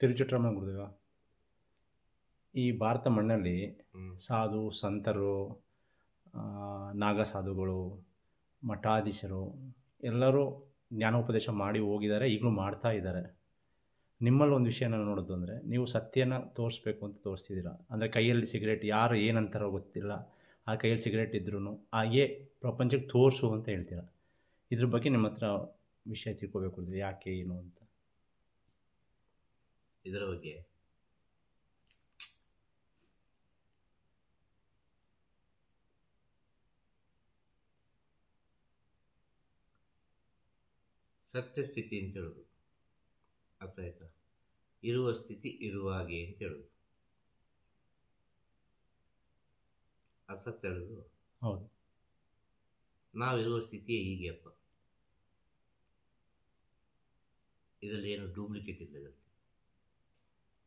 ತಿರುಚಿಟ್ರಮ್ಮ ಗುರುದೇವ, ಈ ಭಾರತ ಮಣ್ಣಲ್ಲಿ ಸಾಧು ಸಂತರು, ನಾಗ ಸಾಧುಗಳು, ಮಠಾಧೀಶರು ಎಲ್ಲರೂ ಜ್ಞಾನೋಪದೇಶ ಮಾಡಿ ಹೋಗಿದ್ದಾರೆ, ಈಗಲೂ ಮಾಡ್ತಾ ಇದ್ದಾರೆ. ನಿಮ್ಮಲ್ಲಿ ಒಂದು ವಿಷಯ ನಾನು ನೋಡೋದು ಅಂದರೆ, ನೀವು ಸತ್ಯನ ತೋರಿಸ್ಬೇಕು ಅಂತ ತೋರಿಸ್ತಿದ್ದೀರಾ. ಅಂದರೆ ಕೈಯಲ್ಲಿ ಸಿಗರೇಟ್ ಯಾರು ಏನಂತಾರೋ ಗೊತ್ತಿಲ್ಲ, ಆ ಕೈಯಲ್ಲಿ ಸಿಗರೇಟ್ ಇದ್ರೂ ಹಾಗೇ ಪ್ರಪಂಚಕ್ಕೆ ತೋರಿಸು ಅಂತ ಹೇಳ್ತೀರಾ. ಇದ್ರ ಬಗ್ಗೆ ನಿಮ್ಮ ಹತ್ರ ವಿಷಯ ತಿಳ್ಕೊಬೇಕು ಅಂದರೆ ಯಾಕೆ ಏನು ಅಂತ. ಇದರ ಬಗ್ಗೆ ಸತ್ಯಸ್ಥಿತಿ ಅಂತ ಹೇಳೋದು ಅರ್ಥ ಆಯ್ತಾ? ಇರುವ ಸ್ಥಿತಿ ಇರುವ ಹಾಗೆ ಅಂತ ಹೇಳೋದು ಅರ್ಥ ಆಗ್ತಾ ಹೇಳೋದು. ಹೌದು, ನಾವಿರುವ ಸ್ಥಿತಿಯೇ ಹೀಗೆಯಪ್ಪ, ಇದರಲ್ಲಿ ಏನು ಡೂಪ್ಲಿಕೇಟ್ ಇಲ್ಲ. ಇದರಲ್ಲಿ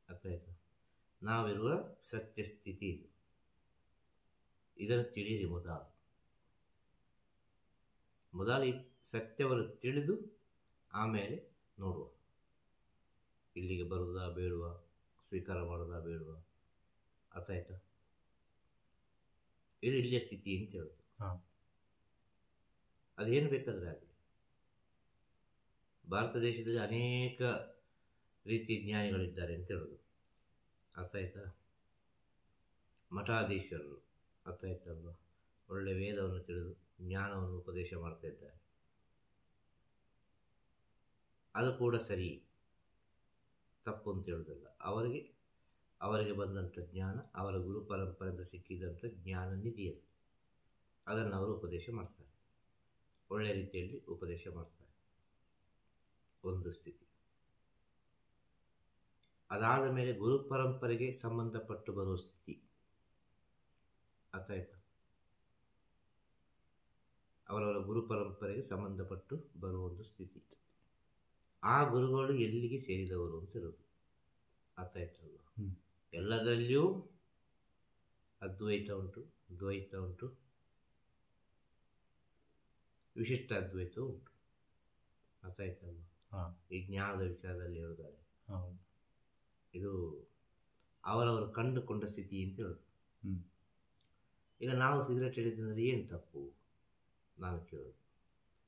ಅರ್ಥ ಆಯ್ತಾ? ನಾವಿರುವ ಸತ್ಯಸ್ಥಿತಿ ಇದು, ಇದನ್ನು ತಿಳಿಯಿರಿ. ಮೊದಲು ಈ ಸತ್ಯವನ್ನು ತಿಳಿದು ಆಮೇಲೆ ನೋಡುವ, ಇಲ್ಲಿಗೆ ಬರುವುದಾ ಬೇಡುವ, ಸ್ವೀಕಾರ ಮಾಡೋದಾ ಬೇಡುವ. ಅರ್ಥ ಆಯ್ತಾ? ಇದು ಇಲ್ಲಿಯ ಸ್ಥಿತಿ ಅಂತ ಹೇಳೋದು. ಅದೇನು ಬೇಕಾದರೆ ಆಗಲಿ. ಭಾರತ ದೇಶದಲ್ಲಿ ಅನೇಕ ರೀತಿಯ ಜ್ಞಾನಿಗಳಿದ್ದಾರೆ ಅಂತ ಹೇಳೋದು. ಅರ್ಥ ಆಯ್ತಾ? ಮಠಾಧೀಶರು, ಅರ್ಥ ಆಯ್ತಲ್ವ? ಒಳ್ಳೆ ವೇದವನ್ನು ತಿಳಿದು ಜ್ಞಾನವನ್ನು ಉಪದೇಶ ಮಾಡ್ತಾ ಇದ್ದಾರೆ. ಅದು ಕೂಡ ಸರಿ, ತಪ್ಪು ಅಂತ ಹೇಳೋದಿಲ್ಲ. ಅವರಿಗೆ ಬಂದಂಥ ಜ್ಞಾನ, ಅವರ ಗುರು ಪರಂಪರೆಯಿಂದ ಸಿಕ್ಕಿದಂಥ ಜ್ಞಾನ ನಿಧಿಯಲ್ಲಿ ಅದನ್ನು ಅವರು ಉಪದೇಶ ಮಾಡ್ತಾರೆ, ಒಳ್ಳೆಯ ರೀತಿಯಲ್ಲಿ ಉಪದೇಶ ಮಾಡ್ತಾರೆ. ಒಂದು ಸ್ಥಿತಿ. ಅದಾದ ಮೇಲೆ ಗುರು ಪರಂಪರೆಗೆ ಸಂಬಂಧಪಟ್ಟು ಬರುವ ಸ್ಥಿತಿ. ಅರ್ಥ ಆಯ್ತಾ? ಅವರವರ ಗುರು ಪರಂಪರೆಗೆ ಸಂಬಂಧಪಟ್ಟು ಬರುವ ಒಂದು ಸ್ಥಿತಿ. ಆ ಗುರುಗಳು ಎಲ್ಲಿಗೆ ಸೇರಿದವರು ಅಂತ ಇರೋದು. ಅರ್ಥ ಆಯ್ತಲ್ವ? ಎಲ್ಲದರಲ್ಲಿಯೂ ಅದ್ವೈತ ಉಂಟು, ದ್ವೈತ ಉಂಟು, ವಿಶಿಷ್ಟ ಅದ್ವೈತ ಉಂಟು. ಅರ್ಥ ಆಯ್ತಲ್ವ? ಈ ಜ್ಞಾನದ ವಿಚಾರದಲ್ಲಿ ಹೇಳೋದಾದ್ರೆ ಇದು ಅವರವರು ಕಂಡುಕೊಂಡ ಸ್ಥಿತಿ ಅಂತ ಹೇಳೋದು. ಈಗ ನಾವು ಸಿಗರೇಟ್ ಹಿಡಿದಂದ್ರೆ ಏನು ತಪ್ಪು ನಾನು ಕೇಳೋದು.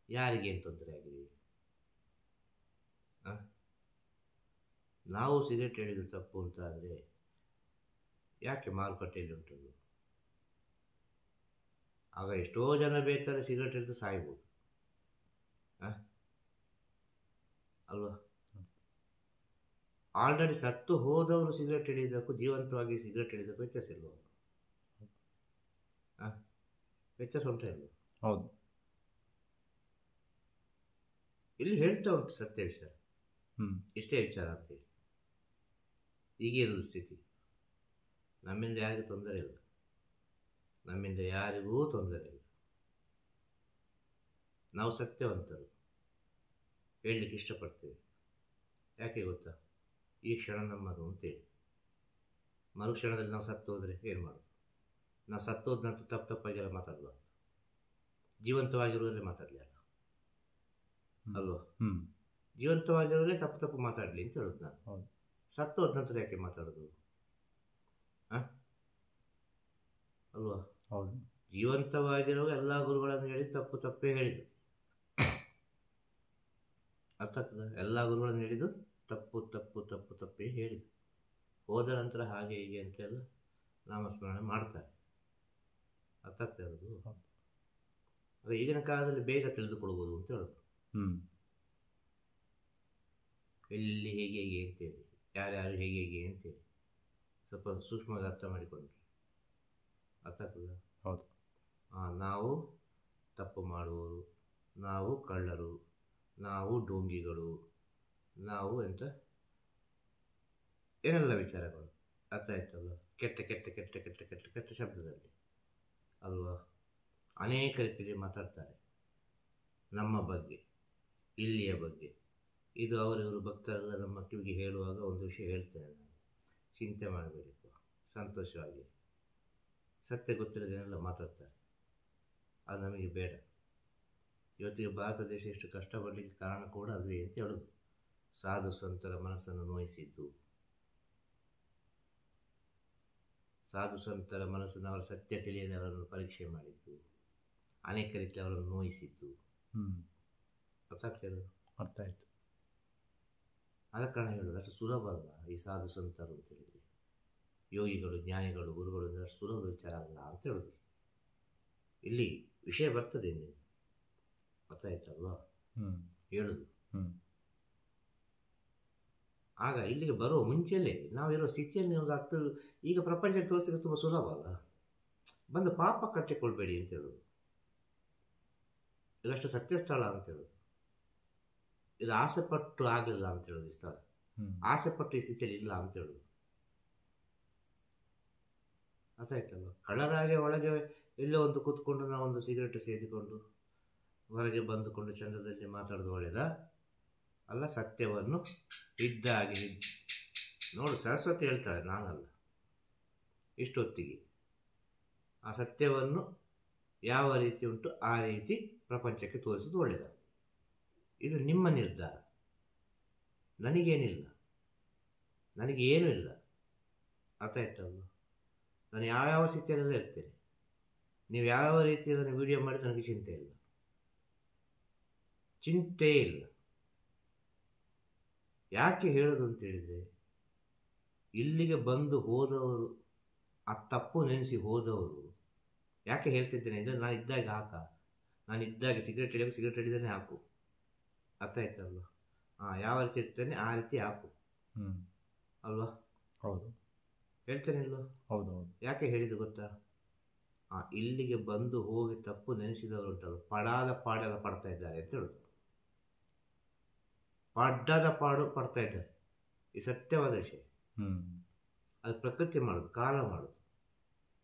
ಯಾರಿಗೇನು ತೊಂದರೆ ಆಗಿದೆ? ನಾವು ಸಿಗರೇಟ್ ಹಿಡಿದು ತಪ್ಪು ಅಂತ ಆದರೆ ಯಾಕೆ ಮಾರುಕಟ್ಟೆಯಲ್ಲಿ ಉಂಟದು? ಆಗ ಎಷ್ಟೋ ಜನ ಬೇಕಾದ್ರೆ ಸಿಗರೇಟ್ ಹಿಡಿದು ಸಾಯ್ಬೋದು ಅಲ್ವಾ? ಆಲ್ರೆಡಿ ಸತ್ತು ಹೋದವರು ಸಿಗರೇಟ್ ಹಿಡಿಯೋದಕ್ಕೂ ಜೀವಂತವಾಗಿ ಸಿಗರೇಟ್ ಹಿಡಿಯೋದಕ್ಕೂ ವ್ಯತ್ಯಾಸ ಇಲ್ವ? ವ್ಯತ್ಯಾಸ ಉಂಟ ಇಲ್ವ? ಹೌದು, ಇಲ್ಲಿ ಹೇಳ್ತಾ ಉಂಟು ಸತ್ಯ ವಿಚಾರ, ಇಷ್ಟೇ ವಿಚಾರ ಅಂತೇಳಿ. ಹೀಗೆ ಇರೋದು ಸ್ಥಿತಿ. ನಮ್ಮಿಂದ ಯಾರಿಗೂ ತೊಂದರೆ ಇಲ್ಲ, ನಮ್ಮಿಂದ ಯಾರಿಗೂ ತೊಂದರೆ ಇಲ್ಲ. ನಾವು ಸತ್ಯವಂತರು ಹೇಳಲಿಕ್ಕೆ ಇಷ್ಟಪಡ್ತೇವೆ. ಯಾಕೆ ಗೊತ್ತಾ? ಈ ಕ್ಷಣ ನಮ್ಮದು ಅಂತೇಳಿ. ಮರುಕ್ಷಣದಲ್ಲಿ ನಾವು ಸತ್ತು ಹೋದರೆ ಏನು ಮಾಡೋದು? ನಾವು ಸತ್ತೋದ ನಂತರ ತಪ್ಪಾಗೆಲ್ಲ ಮಾತಾಡಬಾರ್ದು. ಜೀವಂತವಾಗಿರುವಲ್ಲೇ ಮಾತಾಡಲಿ ಅಲ್ಲ ಅಲ್ವಾ? ಜೀವಂತವಾಗಿರೋದೇ ತಪ್ಪು ಮಾತಾಡಲಿ ಅಂತ ಹೇಳೋದು ನಾನು. ಸತ್ತೋದ ನಂತರ ಯಾಕೆ ಮಾತಾಡೋದು ಅಲ್ವಾ? ಹೌದು, ಜೀವಂತವಾಗಿರೋ ಎಲ್ಲ ಗುರುಗಳನ್ನು ಹೇಳಿ ತಪ್ಪೇ ಹೇಳಿದ್ದು. ಅರ್ಥ ಆಗ್ತದ? ಎಲ್ಲ ಗುರುಗಳನ್ನು ಹೇಳಿದ್ದು ತಪ್ಪೇ ಹೇಳಿದ್ದು. ಹೋದ ನಂತರ ಹಾಗೆ ಹೀಗೆ ಅಂತೆಲ್ಲ ನಾಮಸ್ಮರಣೆ ಮಾಡ್ತಾರೆ. ಅರ್ಥ ಆಗ್ತಾ ಇರೋದು? ಆದರೆ ಈಗಿನ ಕಾಲದಲ್ಲಿ ಬೇಗ ತಿಳಿದುಕೊಳ್ಬೋದು ಅಂತ ಹೇಳೋದು. ಎಲ್ಲಿ ಹೇಗೆ ಅಂತೇಳಿ, ಯಾರ್ಯಾರು ಹೇಗೆ ಅಂತೇಳಿ ಸ್ವಲ್ಪ ಸೂಕ್ಷ್ಮವಾಗಿ ಅರ್ಥ ಮಾಡಿಕೊಂಡ್ರೆ ಅರ್ಥ ಆಗ್ತದ? ಹೌದು. ನಾವು ತಪ್ಪು ಮಾಡುವವರು, ನಾವು ಕಳ್ಳರು, ನಾವು ಡೋಂಗಿಗಳು, ನಾವು ಎಂತ ಏನೆಲ್ಲ ವಿಚಾರಗಳು. ಅರ್ಥ ಆಯ್ತಲ್ಲ? ಕೆಟ್ಟ ಕೆಟ್ಟ ಕೆಟ್ಟ ಕೆಟ್ಟ ಕೆಟ್ಟ ಕೆಟ್ಟ ಶಬ್ದದಲ್ಲಿ ಅಲ್ವಾ? ಅನೇಕ ರೀತಿಯಲ್ಲಿ ಮಾತಾಡ್ತಾರೆ ನಮ್ಮ ಬಗ್ಗೆ, ಇಲ್ಲಿಯ ಬಗ್ಗೆ. ಇದು ಅವರಿವರು ಭಕ್ತರೆಲ್ಲ ನಮ್ಮ ಕಿವಿಗೆ ಹೇಳುವಾಗ ಒಂದು ವಿಷಯ ಹೇಳ್ತೇನೆ ನಾನು. ಚಿಂತೆ ಮಾಡಬೇಡಿಪ್ಪ, ಸಂತೋಷವಾಗಿ. ಸತ್ಯ ಗೊತ್ತಿರೋದೇನೆಲ್ಲ ಮಾತಾಡ್ತಾರೆ, ಅದು ನಮಗೆ ಬೇಡ. ಇವತ್ತಿಗೆ ಭಾರತ ದೇಶ ಎಷ್ಟು ಕಷ್ಟಪಡಲಿಕ್ಕೆ ಕಾರಣ ಕೂಡ ಅದುವೇ ಅಂತ ಹೇಳೋದು. ಸಾಧು ಸಂತರ ಮನಸ್ಸನ್ನು ನೋಯಿಸಿದ್ದು ಸಾಧು ಸಂತರ ಮನಸ್ಸನ್ನು ಅವರ ಸತ್ಯ ತಿಳಿಯದೆ ಅವರನ್ನು ಪರೀಕ್ಷೆ ಮಾಡಿದ್ದು, ಅನೇಕ ರೀತಿ ಅವರನ್ನು ನೋಯಿಸಿದ್ದು. ಅರ್ಥ ಆಗ್ತದೆ? ಅರ್ಥ ಆಯಿತು. ಆದ ಕಾರಣ ಹೇಳೋದು ಅಷ್ಟು ಸುಲಭ ಅಲ್ಲ ಈ ಸಾಧು ಸಂತರು ಅಂತ ಹೇಳಿದರೆ. ಯೋಗಿಗಳು, ಜ್ಞಾನಿಗಳು, ಗುರುಗಳು ಅಂದರೆ ಅಷ್ಟು ಸುಲಭ ವಿಚಾರ ಅಲ್ಲ ಅಂತ ಹೇಳೋದು. ಇಲ್ಲಿ ವಿಷಯ ಬರ್ತದೆ ನೀವು ಅರ್ಥ ಆಯ್ತಲ್ವಾ ಹೇಳುದು. ಆಗ ಇಲ್ಲಿಗೆ ಬರುವ ಮುಂಚೆಲೇ ನಾವಿರೋ ಸ್ಥಿತಿಯಲ್ಲಿ ಒಂದು ಅರ್ಥ ಈಗ ಪ್ರಪಂಚಕ್ಕೆ ತೋರಿಸಿದ್ರೆ ತುಂಬ ಸುಲಭ ಅಲ್ಲ. ಬಂದು ಪಾಪ ಕಟ್ಟಿಕೊಳ್ಬೇಡಿ ಅಂತ ಹೇಳೋದು. ಇದಷ್ಟು ಸತ್ಯ ಸ್ಥಳ ಅಂತ ಹೇಳೋದು. ಇದು ಆಸೆ ಪಟ್ಟು ಆಗಲಿಲ್ಲ ಅಂತ ಹೇಳೋದು. ಈ ಸ್ಥಳ ಆಸೆ ಪಟ್ಟು ಈ ಸ್ಥಿತಿಯಲ್ಲಿ ಇಲ್ಲ ಅಂತ ಹೇಳೋದು. ಅರ್ಥ ಆಯ್ತಲ್ವ? ಕಳ್ಳರಾಗೆ ಒಳಗೆ ಎಲ್ಲೋ ಒಂದು ಕೂತ್ಕೊಂಡು ನಾವೊಂದು ಸಿಗರೇಟ್ ಸೇದಿಕೊಂಡು ಹೊರಗೆ ಬಂದುಕೊಂಡು ಚಂದ್ರದಲ್ಲಿ ಮಾತಾಡೋದು ಒಳ್ಳೆಯದ ಅಲ್ಲ. ಸತ್ಯವನ್ನು ಇದ್ದಾಗಿ ನೋಡು, ಸರಸ್ವತಿ ಹೇಳ್ತಾಳೆ, ನಾನಲ್ಲ. ಇಷ್ಟೊತ್ತಿಗೆ ಆ ಸತ್ಯವನ್ನು ಯಾವ ರೀತಿ ಉಂಟು ಆ ರೀತಿ ಪ್ರಪಂಚಕ್ಕೆ ತೋರಿಸೋದು ಒಳ್ಳೆಯದ. ಇದು ನಿಮ್ಮ ನಿರ್ಧಾರ. ನನಗೇನಿಲ್ಲ, ನನಗೇನೂ ಇಲ್ಲ. ಅರ್ಥ ಆಯ್ತಲ್ವ? ನಾನು ಯಾವ್ಯಾವ ಸ್ಥಿತಿಯಲ್ಲೆಲ್ಲ ಇರ್ತೇನೆ. ನೀವು ಯಾವ ರೀತಿ ಅದನ್ನು ವಿಡಿಯೋ ಮಾಡಿ ನನಗೆ ಚಿಂತೆ ಇಲ್ಲ, ಚಿಂತೆ ಇಲ್ಲ. ಯಾಕೆ ಹೇಳೋದು ಅಂತ ಹೇಳಿದರೆ, ಇಲ್ಲಿಗೆ ಬಂದು ಹೋದವರು, ಆ ತಪ್ಪು ನೆನೆಸಿ ಹೋದವರು, ಯಾಕೆ ಹೇಳ್ತಿದ್ದೇನೆ ಅಂದರೆ, ನಾನು ಇದ್ದಾಗ ನಾನು ಇದ್ದಾಗ ಸಿಗರೇಟ್ ಹಿಡಿಯೋಕೆ ಸಿಗರೇಟ್ ಹಿಡಿದೇ ಹಾಕು. ಅರ್ಥ ಆಯ್ತಲ್ವ? ಯಾವ ರೀತಿ ಇರ್ತೇನೆ ಆ ರೀತಿ ಹಾಕು ಅಲ್ವಾ? ಹೌದು, ಹೇಳ್ತೇನೆ ಇಲ್ವ? ಹೌದು ಹೌದು. ಯಾಕೆ ಹೇಳಿದ್ದು ಗೊತ್ತಾ? ಇಲ್ಲಿಗೆ ಬಂದು ಹೋಗಿ ತಪ್ಪು ನೆನೆಸಿದವರು ಉಂಟಲ್ಲ, ಪಾಡೆಲ್ಲ ಪಡ್ತಾ ಇದ್ದಾರೆ ಅಂತ ಹೇಳುದು. ಪಡ್ಡದ ಪಾಡು ಪಡ್ತಾ ಇದ್ದಾರೆ. ಈ ಸತ್ಯವಾದ ವಿಷಯ. ಅದು ಪ್ರಕೃತಿ ಮಾಡೋದು, ಕಾಲ ಮಾಡೋದು.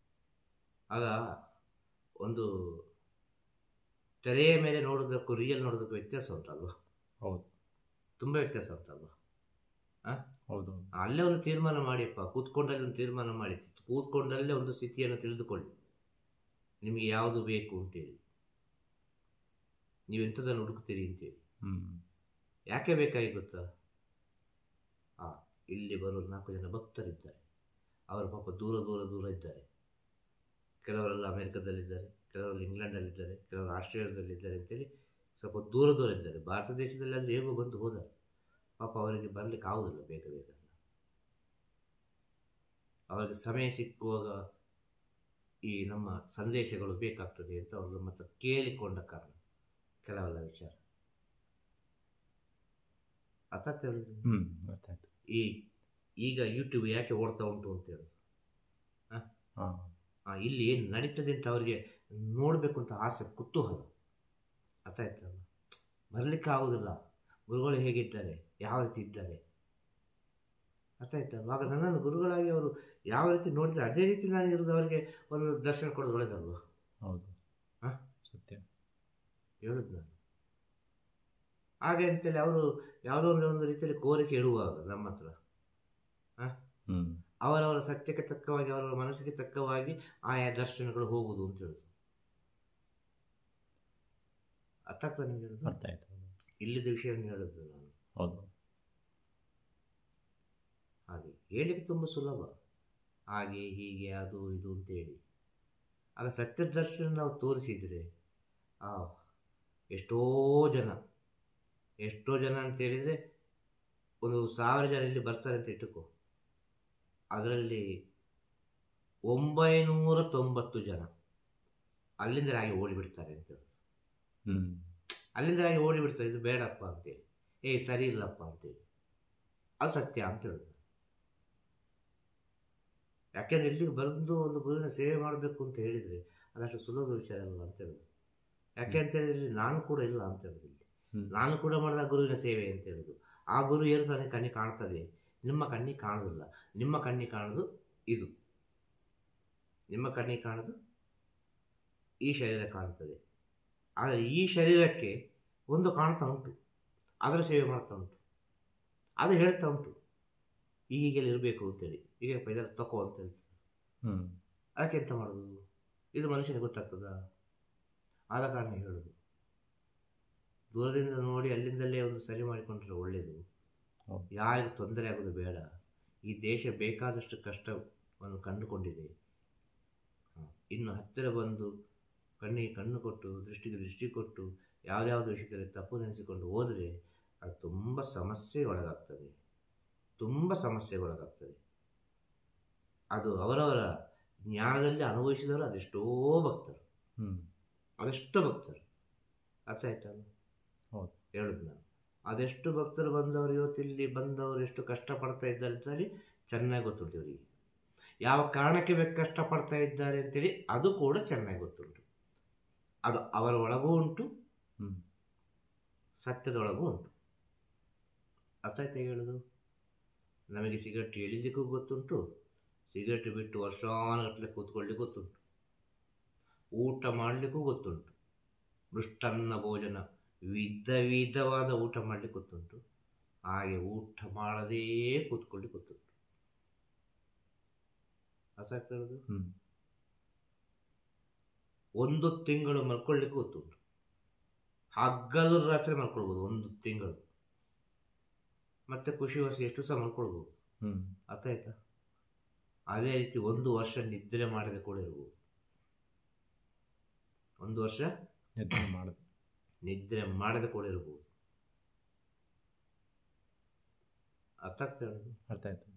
ಆಗ ಒಂದು ತೆರೆಯ ಮೇಲೆ ನೋಡೋದಕ್ಕೂ ರಿಯಲ್ ನೋಡೋದಕ್ಕೂ ವ್ಯತ್ಯಾಸ ಉಂಟಲ್ವಾ? ಹೌದು, ತುಂಬ ವ್ಯತ್ಯಾಸ ಉಂಟಲ್ವಾ? ಹೌದು. ಅಲ್ಲೇ ಒಂದು ತೀರ್ಮಾನ ಮಾಡಿಯಪ್ಪ, ಕೂತ್ಕೊಂಡಲ್ಲಿ ಒಂದು ತೀರ್ಮಾನ ಮಾಡಿ, ಕೂತ್ಕೊಂಡಲ್ಲೇ ಒಂದು ಸ್ಥಿತಿಯನ್ನು ತಿಳಿದುಕೊಳ್ಳಿ. ನಿಮಗೆ ಯಾವುದು ಬೇಕು ಅಂತೇಳಿ, ನೀವೆಂಥದನ್ನು ಹುಡುಕ್ತೀರಿ ಅಂತೇಳಿ. ಯಾಕೆ ಬೇಕಾಗಿ ಗೊತ್ತಾ? ಇಲ್ಲಿ ಬರೋ 4 ಜನ ಭಕ್ತರಿದ್ದಾರೆ. ಅವರು ಪಾಪ ದೂರ ದೂರ ದೂರ ಇದ್ದಾರೆ. ಕೆಲವರೆಲ್ಲ ಅಮೆರಿಕದಲ್ಲಿದ್ದಾರೆ, ಕೆಲವರು ಇಂಗ್ಲೆಂಡಲ್ಲಿದ್ದಾರೆ, ಕೆಲವರು ಆಸ್ಟ್ರೇಲಿಯಾದಲ್ಲಿದ್ದಾರೆ ಅಂತೇಳಿ ಸ್ವಲ್ಪ ದೂರ ದೂರ ಇದ್ದಾರೆ. ಭಾರತ ದೇಶದಲ್ಲಿ ಅಂದರೆ ಹೇಗೋ ಬಂದು ಹೋದ್ದಾರೆ. ಪಾಪ ಅವರಿಗೆ ಬರಲಿಕ್ಕೆ ಆಗೋದಿಲ್ಲ ಬೇಗ ಬೇಗ. ಅವರಿಗೆ ಸಮಯ ಸಿಕ್ಕುವಾಗ ಈ ನಮ್ಮ ಸಂದೇಶಗಳು ಬೇಕಾಗ್ತದೆ ಅಂತ ಅವರು ನಮ್ಮ ಹತ್ರ ಕೇಳಿಕೊಂಡ ಕಾರಣ ಕೆಲವೆಲ್ಲ ವಿಚಾರ. ಅರ್ಥ ಹೇಳಿದ್ರು. ಈಗ ಯೂಟ್ಯೂಬ್ ಯಾಕೆ ಓಡ್ತಾ ಉಂಟು ಅಂತ ಹೇಳಿ, ಇಲ್ಲಿ ಏನು ನಡೀತದೆ ಅಂತ ಅವರಿಗೆ ನೋಡಬೇಕು ಅಂತ ಆಸೆ, ಕುತೂಹಲ. ಅರ್ಥ ಆಯ್ತಲ್ಲ? ಬರಲಿಕ್ಕೆ ಆಗೋದಿಲ್ಲ. ಗುರುಗಳು ಹೇಗಿದ್ದಾರೆ, ಯಾವ ರೀತಿ ಇದ್ದಾರೆ. ಅರ್ಥ ಆಯ್ತಲ್ಲ? ಆಗ ನನ್ನನ್ನು ಗುರುಗಳಾಗಿ ಅವರು ಯಾವ ರೀತಿ ನೋಡಿದರೆ ಅದೇ ರೀತಿ ನಾನು ಇರೋದು, ಅವರಿಗೆ ಒಂದು ದರ್ಶನ ಕೊಡೋದು ಒಳ್ಳೆಯದಲ್ವ? ಹೌದು, ಸತ್ಯ ಹೇಳುದು ನಾನು. ಹಾಗೆ ಅಂತೇಳಿ ಅವರು ಯಾವುದೋ ಒಂದು ರೀತಿಯಲ್ಲಿ ಕೋರಿಕೆ ಇಡುವಾಗ ನಮ್ಮ ಹತ್ರ ಅವರವರ ಸತ್ಯಕ್ಕೆ ತಕ್ಕವಾಗಿ, ಅವರವರ ಮನಸ್ಸಿಗೆ ತಕ್ಕವಾಗಿ ಆಯಾ ದರ್ಶನಗಳು ಹೋಗುವುದು ಅಂತ ಹೇಳುದು. ಅರ್ಥ ಆಗ್ತದೆ ನಿಮ್ಗೆ ಹೇಳುದು? ಅರ್ಥ ಆಯ್ತು. ಇಲ್ಲಿದ್ದ ವಿಷಯವನ್ನು ಹೇಳುದು ನಾನು. ಹೌದು. ಹಾಗೆ ಹೇಳಿಕ್ಕೆ ತುಂಬ ಸುಲಭ, ಹಾಗೆ ಹೀಗೆ ಅದು ಇದು ಅಂತೇಳಿ. ಆಗ ಸತ್ಯ ದರ್ಶನ ನಾವು ತೋರಿಸಿದರೆ ಎಷ್ಟೋ ಜನ ಅಂತೇಳಿದರೆ, ಒಂದು 1000 ಜನ ಇಲ್ಲಿ ಬರ್ತಾರೆ ಅಂತ ಇಟ್ಟುಕೋ, ಅದರಲ್ಲಿ 990 ಜನ ಅಲ್ಲಿಂದ ಹಾಗೆ ಓಡಿಬಿಡ್ತಾರೆ ಅಂತ. ಅಲ್ಲಿಂದ ಹಾಗೆ ಓಡಿಬಿಡ್ತಾರೆ, ಇದು ಬೇಡಪ್ಪ ಅಂತೇಳಿ, ಸರಿ ಇಲ್ಲಪ್ಪ ಅಂತೇಳಿ. ಅದು ಸತ್ಯ ಅಂತ ಹೇಳುದು. ಯಾಕೆಂದ್ರೆ ಇಲ್ಲಿಗೆ ಬಂದು ಒಂದು ಗುರುವಿನ ಸೇವೆ ಮಾಡಬೇಕು ಅಂತ ಹೇಳಿದರೆ ಅದಷ್ಟು ಸುಲಭ ವಿಚಾರ ಅಲ್ಲ ಅಂತ ಹೇಳುದು. ಯಾಕೆ ಅಂತ ಹೇಳಿದ್ರೆ ನಾನು ಕೂಡ ಇಲ್ಲ ಅಂತ ಹೇಳುದು. ಇಲ್ಲಿ ನಾನು ಕೂಡ ಮಾಡಿದ ಗುರುವಿನ ಸೇವೆ ಅಂತ ಹೇಳುದು. ಆ ಗುರು ಏನು ತಾನೇ ಕಣ್ಣಿಗೆ ಕಾಣ್ತದೆ, ನಿಮ್ಮ ಕಣ್ಣಿಗೆ ಕಾಣೋದಿಲ್ಲ. ನಿಮ್ಮ ಕಣ್ಣಿಗೆ ಕಾಣೋದು ಇದು, ನಿಮ್ಮ ಕಣ್ಣಿಗೆ ಕಾಣೋದು ಈ ಶರೀರ ಕಾಣ್ತದೆ. ಆದರೆ ಈ ಶರೀರಕ್ಕೆ ಒಂದು ಕಾಣ್ತಾ ಉಂಟು, ಅದರ ಸೇವೆ ಮಾಡ್ತಾ ಉಂಟು, ಅದು ಹೇಳ್ತಾ ಉಂಟು ಹೀಗೆಲ್ಲ ಇರಬೇಕು ಅಂತೇಳಿ, ಈಗಪ್ಪ ಇದೆಲ್ಲ ತಕೋ ಅಂತ ಹೇಳ್ತಾರೆ. ಅದಕ್ಕೆ ಎಂತ ಮಾಡೋದು? ಇದು ಮನುಷ್ಯನಿಗೆ ಗೊತ್ತಾಗ್ತದ? ಆದ ಕಾರಣ ಹೇಳೋದು, ದೂರದಿಂದ ನೋಡಿ ಅಲ್ಲಿಂದಲೇ ಒಂದು ಸರಿ ಮಾಡಿಕೊಂಡ್ರೆ ಒಳ್ಳೆಯದು. ಯಾರಿಗೂ ತೊಂದರೆ ಆಗೋದು ಬೇಡ. ಈ ದೇಶ ಬೇಕಾದಷ್ಟು ಕಷ್ಟವನ್ನು ಕಂಡುಕೊಂಡಿದೆ. ಇನ್ನು ಹತ್ತಿರ ಬಂದು ಕಣ್ಣಿಗೆ ಕಣ್ಣು ಕೊಟ್ಟು ದೃಷ್ಟಿಗೆ ದೃಷ್ಟಿ ಕೊಟ್ಟು ಯಾವುದ್ಯಾವುದು ವಿಷಯದಲ್ಲಿ ತಪ್ಪು ನೆನೆಸಿಕೊಂಡು ಹೋದರೆ ಅದು ತುಂಬ ಸಮಸ್ಯೆಗೊಳಗಾಗ್ತದೆ, ತುಂಬ ಸಮಸ್ಯೆಗೊಳಗಾಗ್ತದೆ. ಅದು ಅವರವರ ಜ್ಞಾನದಲ್ಲಿ ಅನುಭವಿಸಿದವರು ಅದೆಷ್ಟೋ ಭಕ್ತರು, ಅದೆಷ್ಟು ಭಕ್ತರು. ಅರ್ಥ ಆಯ್ತಲ್ಲ? ಹೌದು, ಹೇಳುದು ನಾನು. ಅದೆಷ್ಟು ಭಕ್ತರು ಬಂದವರು ಇವತ್ತಿಲ್ಲಿ ಬಂದವರು ಎಷ್ಟು ಕಷ್ಟಪಡ್ತಾ ಇದ್ದಾರೆ ಅಂತೇಳಿ ಚೆನ್ನಾಗಿ ಗೊತ್ತುಂಟು ಇವರಿಗೆ. ಯಾವ ಕಾರಣಕ್ಕೆ ಬೇಕು ಕಷ್ಟಪಡ್ತಾ ಇದ್ದಾರೆ ಅಂತೇಳಿ ಅದು ಕೂಡ ಚೆನ್ನಾಗಿ ಗೊತ್ತುಂಟು. ಅದು ಅವರ ಒಳಗೂ ಉಂಟು, ಸತ್ಯದೊಳಗೂ ಉಂಟು. ಅರ್ಥ ಆಯ್ತಾ ಹೇಳೋದು? ನಮಗೆ ಸಿಗರೇಟ್ ಎಳಿಲಿಕ್ಕೂ ಗೊತ್ತುಂಟು, ಸಿಗರೇಟ್ ಬಿಟ್ಟು ವರ್ಷಾನುಗಟ್ಟಲೆ ಕೂತ್ಕೊಳ್ಳಿಕ್ಕೆ ಗೊತ್ತುಂಟು, ಊಟ ಮಾಡಲಿಕ್ಕೂ ಗೊತ್ತುಂಟು, ಮೃಷ್ಟನ್ನ ಭೋಜನ ವಿಧವಾದ ಊಟ ಮಾಡಲಿಕ್ಕೆ ಗೊತ್ತುಂಟು, ಹಾಗೆ ಊಟ ಮಾಡದೇ ಕೂತ್ಕೊಳ್ಳಿಕ್ಕೆ ಗೊತ್ತುಂಟು. ಅರ್ಥ ಆಗ್ತಾ ಇರೋದು? ಒಂದು ತಿಂಗಳು ಮಲ್ಕೊಳ್ಳಿಕ್ಕೆ ಗೊತ್ತುಂಟು, ಹಗಲು ರಾತ್ರಿ ಮಲ್ಕೊಳ್ಬೋದು ಒಂದು ತಿಂಗಳು, ಮತ್ತೆ ಖುಷಿ ವರ್ಷ ಎಷ್ಟು ಸಹ ಮಲ್ಕೊಳ್ಬೋದು. ಅರ್ಥ ಆಯ್ತಾ? ಅದೇ ರೀತಿ ಒಂದು ವರ್ಷ ನಿದ್ರೆ ಮಾಡದೆ ಕೂಡ ಇರ್ಬೋದು, ಒಂದು ವರ್ಷ ನಿದ್ರೆ ಮಾಡದೆ ಕೂಡ ಇರ್ಬೋದು. ಅರ್ಥ ಆಗ್ತಾ ಇರೋದು? ಅರ್ಥ ಆಯ್ತು.